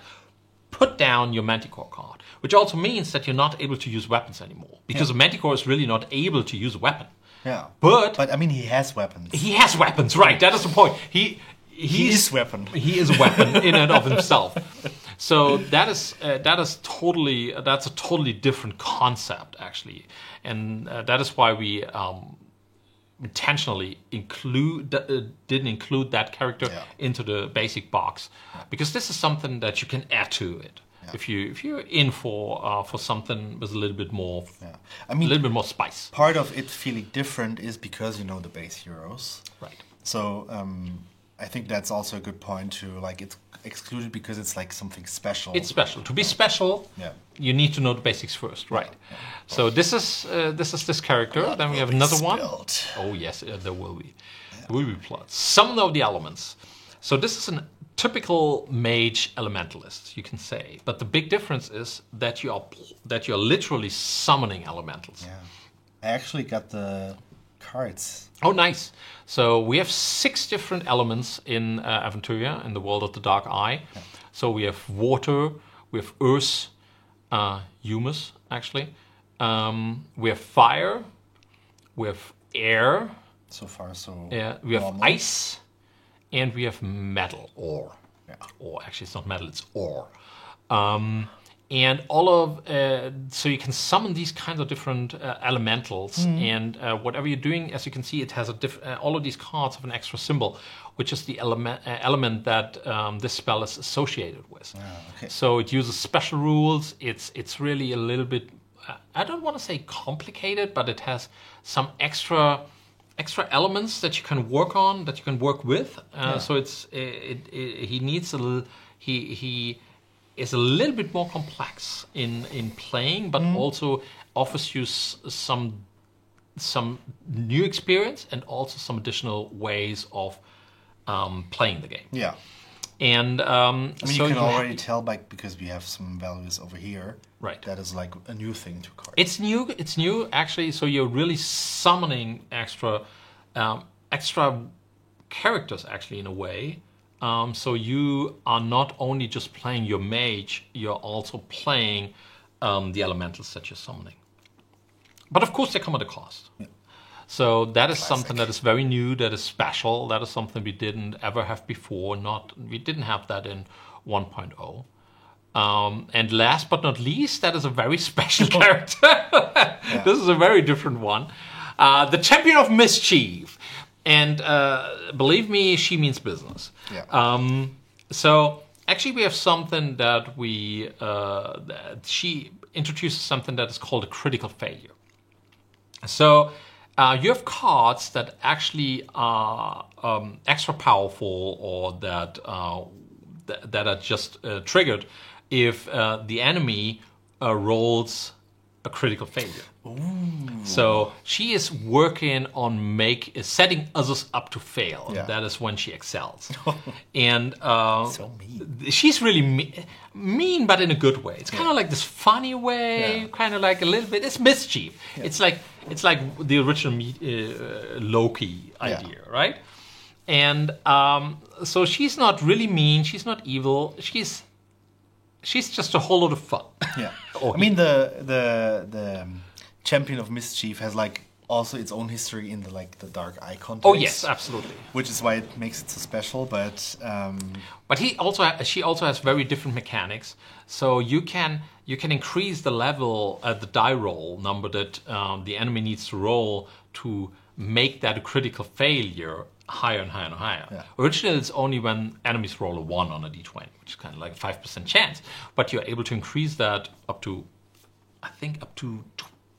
put down your manticore card, which also means that you're not able to use weapons anymore, because a manticore is really not able to use a weapon. Yeah. But I mean, he has weapons. He has weapons, right? That is the point. He is weapon. He is a weapon in and of himself. So that's a totally different concept actually, and that is why we intentionally didn't include that character into the basic box, because this is something that you can add to it. If you're in for something with a little bit more, I mean, a little bit more spice. Part of it feeling different is because you know the base heroes, right? So I think that's also a good point to like it's excluded because it's like something special. It's special. To be special, you need to know the basics first, right? So this is this character. Then we have another one. Oh yes, there will be. There will be plots. Some of the elements. So this is a typical mage elementalist, you can say, but the big difference is that you're literally summoning elementals. Yeah, I actually got the cards. Oh, nice. So we have 6 different elements in Aventuria, in the world of the Dark Eye. Yeah. So we have water, we have earth, humus, actually. We have fire, we have air. So far, so yeah, we have ice, and we have metal, ore. Yeah. Or actually, it's not metal; it's ore. And all of so you can summon these kinds of different elementals, and whatever you're doing, as you can see, it has a all of these cards have an extra symbol, which is the element that this spell is associated with. Okay. So it uses special rules. It's really a little bit, I don't want to say complicated, but it has some extra elements that you can work on, that you can work with. So he needs a little, he is a little bit more complex in playing, but also offers you some new experience and also some additional ways of playing the game. Yeah. And you can already tell because we have some values over here. Right. That is like a new thing to cards. It's new. It's new actually. So you're really summoning extra characters actually in a way. So you are not only just playing your mage, you're also playing the elementals that you're summoning. But of course, they come at a cost. Yeah. So that is something that is very new, that is special. That is something we didn't ever have before. We didn't have that in 1.0. And last but not least, that is a very special character. Yeah. This is a very different one. The Champion of Mischief. And believe me, she means business. Yeah. So actually, we have something that she introduces something that is called a critical failure. So you have cards that actually are extra powerful, or that are just triggered if the enemy rolls a critical failure. Ooh. So she is working on setting others up to fail. Yeah. That is when she excels. And so mean. She's really mean, but in a good way. It's kind of like this funny way, kind of like a little bit. It's mischief. Yeah. It's like the original Loki idea, right? And so she's not really mean. She's not evil. She's just a whole lot of fun. Yeah. I mean, the Champion of Mischief has like also its own history in the Dark Eye context. Oh yes, absolutely. Which is why it makes it so special. But she also has very different mechanics. So you can increase the level at the die roll number that the enemy needs to roll to make that a critical failure higher and higher and higher. Yeah. Originally, it's only when enemies roll a 1 on a d20, which is kind of like a 5% chance. But you're able to increase that up to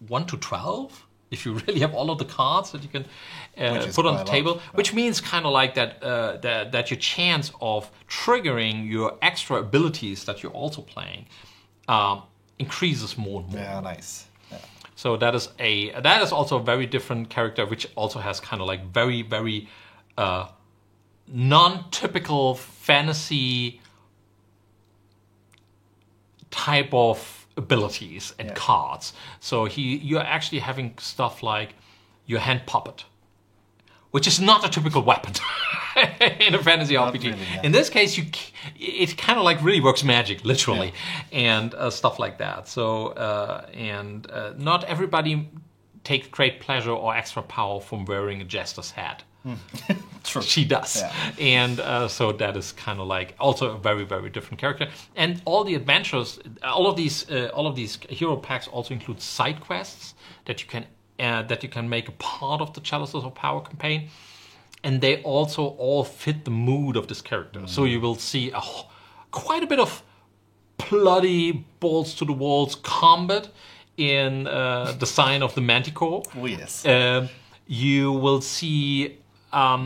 1 to 12, if you really have all of the cards that you can put on the table. Which means kind of like that your chance of triggering your extra abilities that you're also playing increases more and more. Yeah, nice. Yeah. So that is also a very different character, which also has kind of like very, very non-typical fantasy type of abilities and cards. So you're actually having stuff like your hand puppet, which is not a typical weapon in a fantasy RPG. Really, yeah. In this case, it kind of like really works magic, literally, and stuff like that. So not everybody takes great pleasure or extra power from wearing a jester's hat. True. She does. Yeah. And so that is kind of like also a very, very different character. And all the adventures, all of these hero packs also include side quests that you can make a part of the Chalices of Power campaign, and they also all fit the mood of this character. Mm. So you will see quite a bit of bloody balls to the walls combat in the Sign of the Manticore. Oh yes. You will see a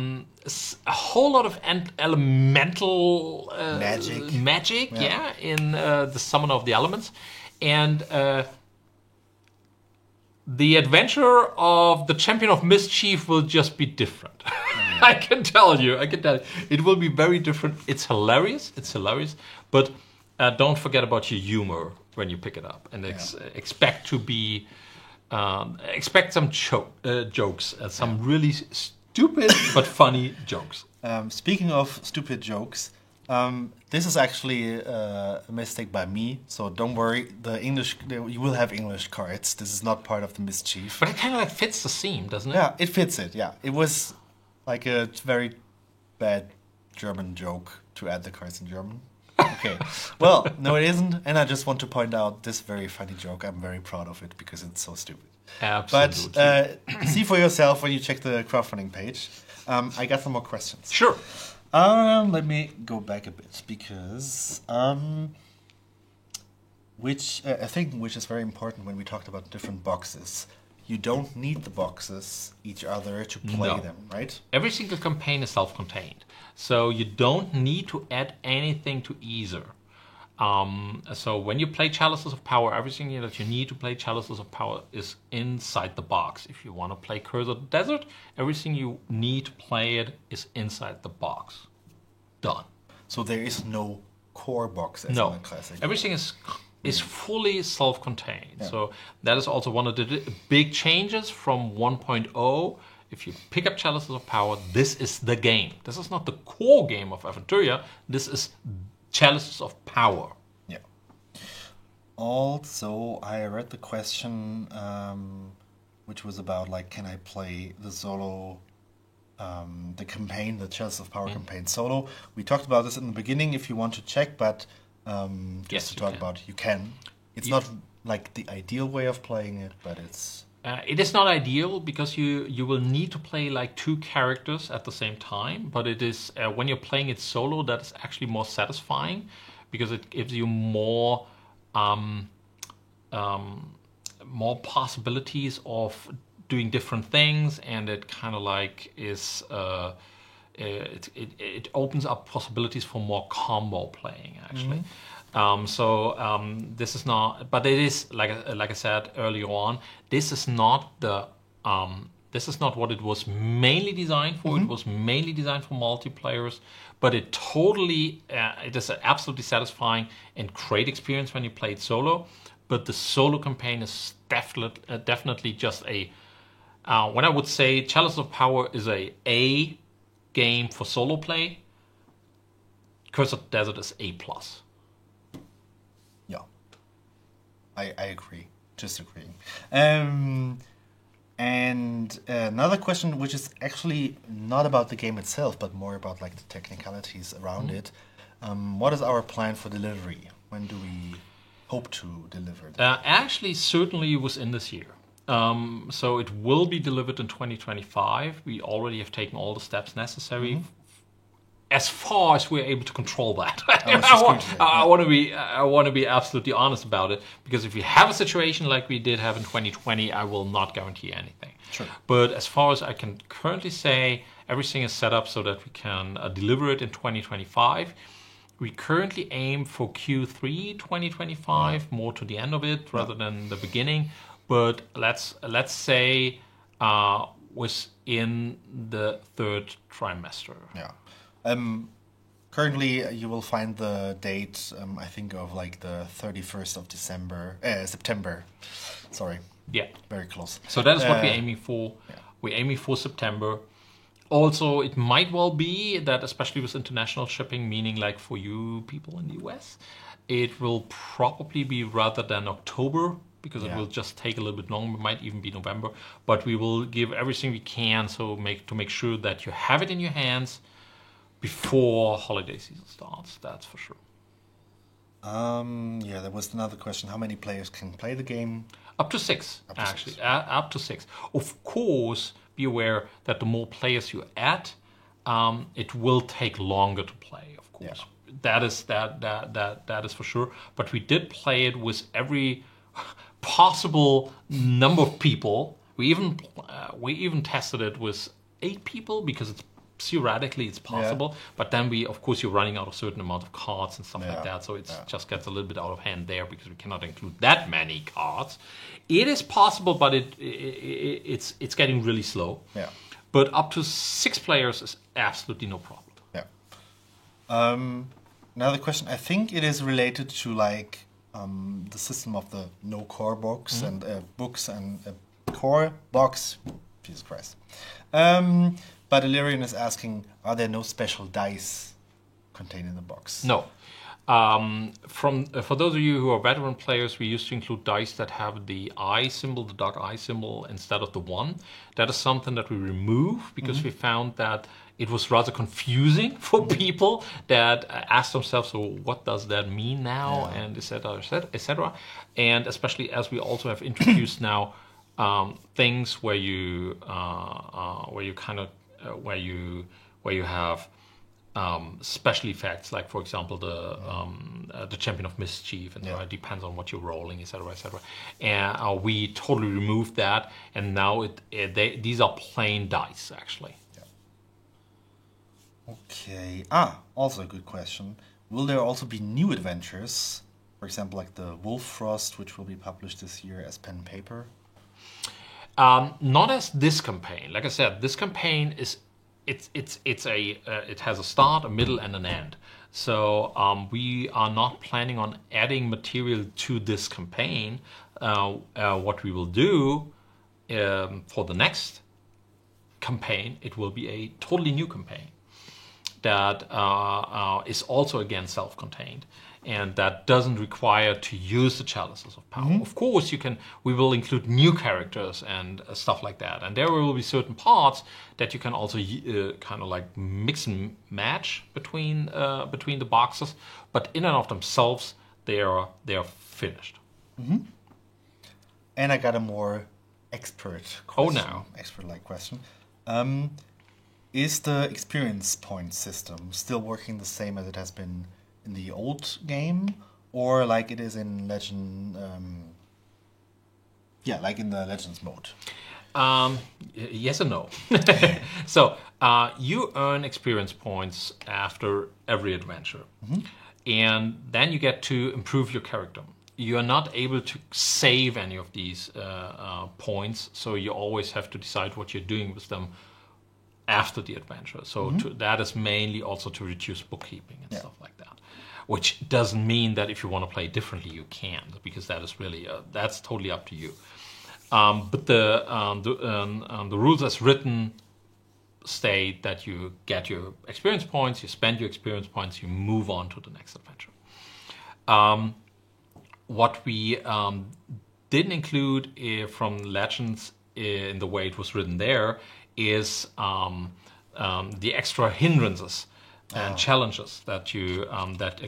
whole lot of elemental magic, in the Summon of the Elements, and the adventure of the Champion of Mischief will just be different. I can tell you. It will be very different. It's hilarious, but don't forget about your humor when you pick it up, and expect some jokes, some really stupid but funny jokes. Speaking of stupid jokes, this is actually a mistake by me, so don't worry. You will have English cards. This is not part of the mischief. But it kind of like fits the theme, doesn't it? Yeah, it fits it. Yeah, it was like a very bad German joke to add the cards in German. Okay, well, no, it isn't, and I just want to point out this very funny joke. I'm very proud of it because it's so stupid. Absolutely. But see for yourself when you check the crowdfunding page. I got some more questions. Sure. Let me go back a bit because which is very important when we talked about different boxes. You don't need the boxes each other to play them, right? Every single campaign is self-contained, so you don't need to add anything to either. So when you play Chalices of Power, everything that you need to play Chalices of Power is inside the box. If you want to play Curse of the Desert, everything you need to play it is inside the box. Done. So there is no core box as in No, the classic. everything is fully self-contained. Yeah. So that is also one of the big changes from 1.0. If you pick up Chalices of Power, this is the game. This is not the core game of Aventuria. This is Chalices of Power. Yeah. Also, I read the question, which was about like, can I play the solo, the campaign, the Chalices of Power campaign solo? We talked about this in the beginning. If you want to check, but just Yes, to you talk can. about, you can. It's not like the ideal way of playing it, but it's It is not ideal because you will need to play like 2 characters at the same time. But it is when you're playing it solo that is actually more satisfying because it gives you more more possibilities of doing different things, and it kind of like is it opens up possibilities for more combo playing actually. This is not, but it is like I said earlier on. This is not what it was mainly designed for. It was mainly designed for multiplayers, but it totally it is an absolutely satisfying and great experience when you play it solo. But the solo campaign is definitely just a when I would say Chalice of Power is a game for solo play. Curse of the Desert is A+. yeah. I agree. Just agreeing. And another question, which is actually not about the game itself, but more about like the technicalities around it. What is our plan for delivery? When do we hope to deliver that? Actually, certainly within this year. So it will be delivered in 2025. We already have taken all the steps necessary. As far as we're able to control that, I want to be absolutely honest about it, because if we have a situation like we did have in 2020, I will not guarantee anything. Sure. But as far as I can currently say, everything is set up so that we can deliver it in 2025. We currently aim for Q3 2025, more to the end of it rather than the beginning. But let's say within the 3rd trimester. Yeah. Currently, you will find the date, I think, of like the 31st of September. Sorry. Yeah. Very close. So that is what we're aiming for. Yeah. We're aiming for September. Also, it might well be that, especially with international shipping, meaning like for you people in the US, it will probably be rather than October, because it will just take a little bit longer. It might even be November. But we will give everything we can to make sure that you have it in your hands before holiday season starts. That's for sure. Yeah, there was another question. How many players can play the game? Up to 6, actually. Up to 6. Of course, be aware that the more players you add, it will take longer to play, of course. Yeah. That is for sure. But we did play it with every possible number of people. We even tested it with 8 people, because theoretically it's possible. Yeah. But then you're running out of a certain amount of cards and stuff like that. So it just gets a little bit out of hand there, because we cannot include that many cards. It is possible, but it's getting really slow. Yeah. But up to 6 players is absolutely no problem. Yeah. Another question. I think it is related to like the system of the no core box and books and core box. Jesus Christ. But Illyrian is asking, are there no special dice contained in the box? No. For those of you who are veteran players, we used to include dice that have the eye symbol, the dark eye symbol, instead of the 1. That is something that we remove, because we found that it was rather confusing for people that asked themselves, so what does that mean now, and et cetera, et cetera. And especially as we also have introduced now things where you have special effects, like for example the Champion of Mischief, and it depends on what you're rolling, etc., etc. And we totally removed that, and now these are plain dice actually. Yeah. Okay. Also a good question. Will there also be new adventures? For example, like the Wolf Frost, which will be published this year as pen and paper? Not as this campaign. Like I said, this campaign is it has a start, a middle, and an end. So we are not planning on adding material to this campaign. What we will do for the next campaign, it will be a totally new campaign that is also again self-contained, and that doesn't require to use the Chalices of Power. Of course, we will include new characters and stuff like that, and there will be certain parts that you can also kind of like mix and match between the boxes. But in and of themselves, they are finished. And I got a more expert question. Oh, no. Expert-like question. Is the experience point system still working the same as it has been in the old game, or like it is in Legend? Like in the Legends mode. Yes and no. So you earn experience points after every adventure, and then you get to improve your character. You are not able to save any of these points, so you always have to decide what you're doing with them after the adventure. So that is mainly also to reduce bookkeeping and stuff like that. Which doesn't mean that if you want to play differently, you can, because that is really that's totally up to you. But the rules as written state that you get your experience points, you spend your experience points, you move on to the next adventure. What we didn't include from Legends in the way it was written there is the extra hindrances and challenges that you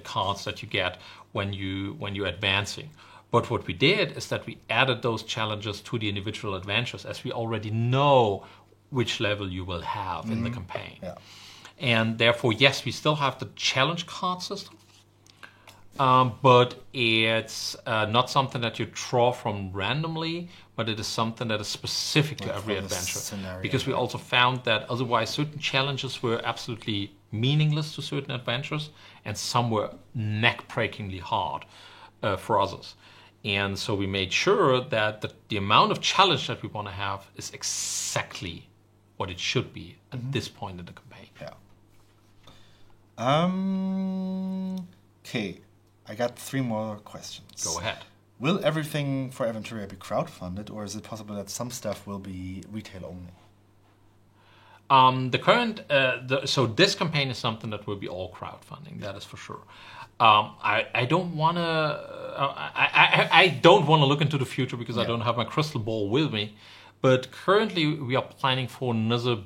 cards that you get when you're advancing. But what we did is that we added those challenges to the individual adventures, as we already know which level you will have in the campaign. Yeah. And therefore, yes, we still have the challenge card system, but it's not something that you draw from randomly, but it is something that is specific to every adventure. Scenario, because we also found that otherwise certain challenges were absolutely meaningless to certain adventures, and some were neck-breakingly hard for others. And so we made sure that the amount of challenge that we want to have is exactly what it should be at this point in the campaign. Yeah. Okay. I got 3 more questions. Go ahead. Will everything for Aventuria be crowdfunded, or is it possible that some stuff will be retail only? So this campaign is something that will be all crowdfunding. That is for sure. I don't want to. I don't want to look into the future because I don't have my crystal ball with me. But currently, we are planning for another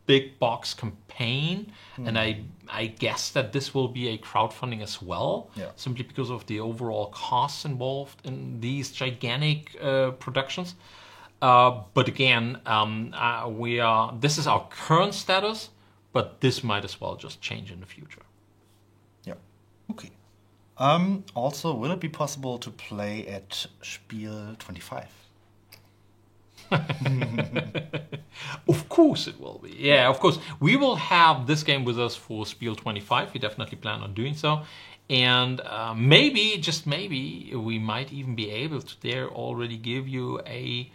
big box campaign, and I guess that this will be a crowdfunding as well, simply because of the overall costs involved in these gigantic productions. But again, this is our current status, but this might as well just change in the future. Yeah. Okay. Also, will it be possible to play at Spiele 25? Of course it will be. Yeah, of course. We will have this game with us for Spiele 25. We definitely plan on doing so. And maybe, just maybe, we might even be able to there already give you a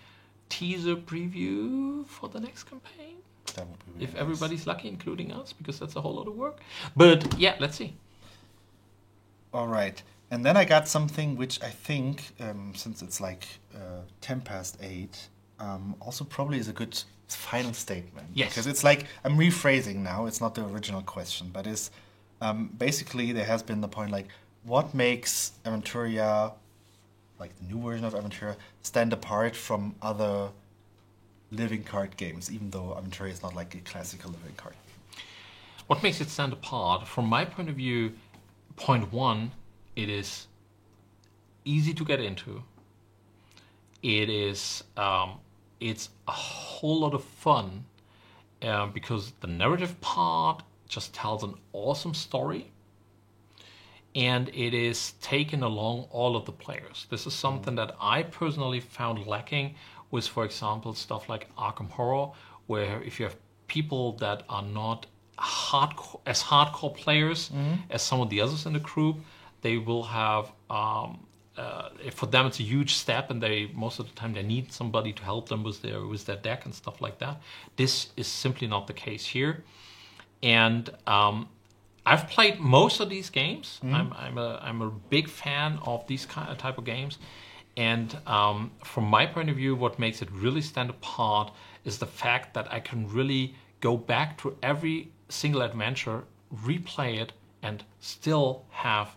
teaser preview for the next campaign. That would be really if everybody's lucky, including us, because that's a whole lot of work. But yeah, let's see. All right. And then I got something which I think, since it's like 8:10, also probably is a good final statement. Yes. Because it's like, I'm rephrasing now, it's not the original question, but it's basically there has been the point like, what makes Aventuria, like the new version of Aventuria, stand apart from other living card games, even though Aventuria is not like a classical living card game? What makes it stand apart? From my point of view, point 1, it is easy to get into. It is it's a whole lot of fun because the narrative part just tells an awesome story, and it is taken along all of the players. This is something that I personally found lacking with, for example, stuff like Arkham Horror, where if you have people that are not hardcore players as some of the others in the group, they will have for them it's a huge step, and they most of the time they need somebody to help them with their deck and stuff like that. This is simply not the case here, and I've played most of these games. I'm a big fan of these type of games, and from my point of view, what makes it really stand apart is the fact that I can really go back to every single adventure, replay it, and still have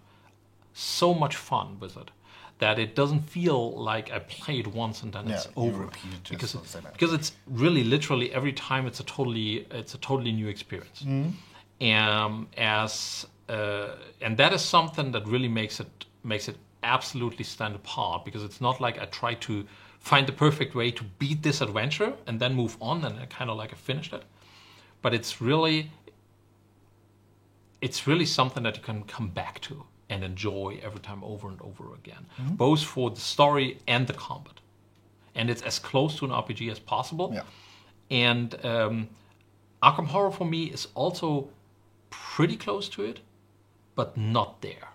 so much fun with it that it doesn't feel like I played once and then it's over. Because it's really literally every time it's a totally new experience. And that is something that really makes it absolutely stand apart, because it's not like I try to find the perfect way to beat this adventure and then move on and I kind of like I finished it. But it's really something that you can come back to and enjoy every time over and over again, both for the story and the combat. And it's as close to an RPG as possible. Yeah. And Arkham Horror for me is also pretty close to it, but not there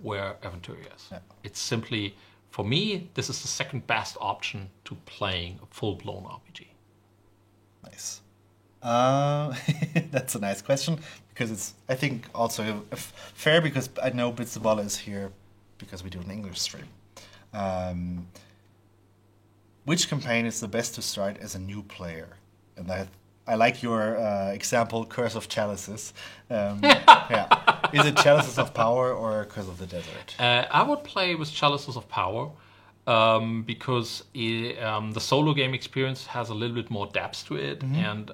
where Aventuria is. Yeah. It's simply, for me, this is the second best option to playing a full-blown RPG. Nice. That's a nice question, because it's, I think, also fair, because I know Bitzaballa is here because we do an English stream. Which campaign is the best to start as a new player? And I like your example, Curse of Chalices. Yeah. Is it Chalices of Power or Curse of the Desert? I would play with Chalices of Power. Because the solo game experience has a little bit more depth to it, and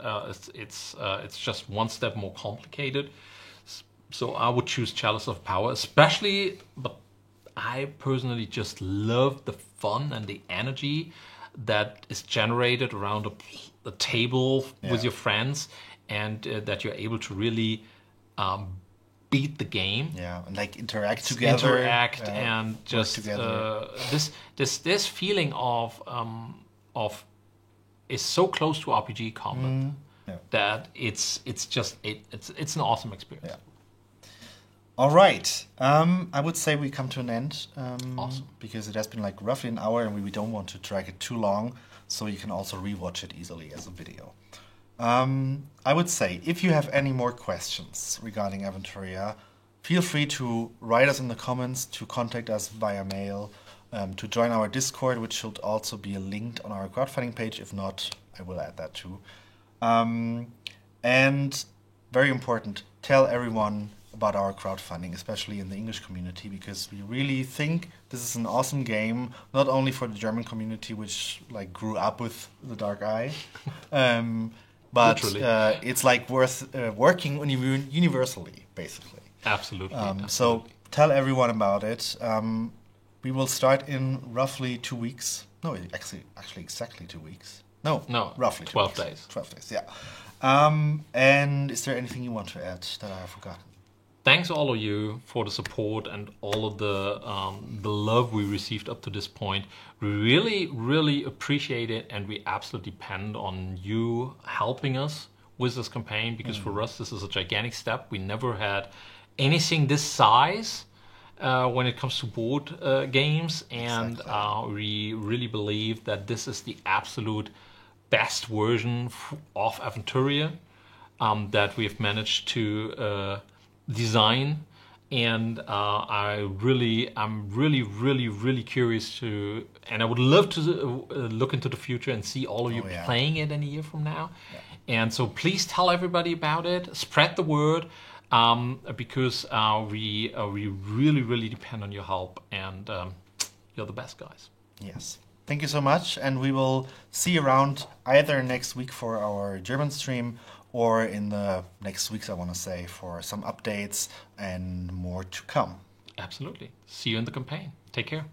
it's just one step more complicated. So I would choose Chalice of Power, especially. But I personally just love the fun and the energy that is generated around the table with your friends, and that you're able to really beat the game. Yeah, and like interact together. And just this feeling of is so close to RPG combat that it's an awesome experience. Yeah. All right. I would say we come to an end. Awesome. Because it has been like roughly an hour, and we don't want to drag it too long, so you can also rewatch it easily as a video. I would say, if you have any more questions regarding Aventuria, feel free to write us in the comments, to contact us via mail, to join our Discord, which should also be linked on our crowdfunding page. If not, I will add that too. And very important, tell everyone about our crowdfunding, especially in the English community, because we really think this is an awesome game, not only for the German community, which like grew up with The Dark Eye, but it's like worth working universally, basically. Absolutely. So tell everyone about it. We will start in roughly 2 weeks. No, actually exactly 2 weeks. No, roughly 12 days. 12 days, yeah. And is there anything you want to add that I have forgotten? Thanks all of you for the support and all of the love we received up to this point. We really, really appreciate it, and we absolutely depend on you helping us with this campaign, because for us this is a gigantic step. We never had anything this size when it comes to board games, and we really believe that this is the absolute best version of Aventuria that we've managed to design, and I'm really curious to, and I would love to look into the future and see all of you playing it in a year from now. And so please tell everybody about it, spread the word, because we really depend on your help, and you're the best, guys. Yes. Thank you so much, and we will see you around either next week for our German stream, or in the next weeks, I want to say, for some updates and more to come. Absolutely. See you in the campaign. Take care.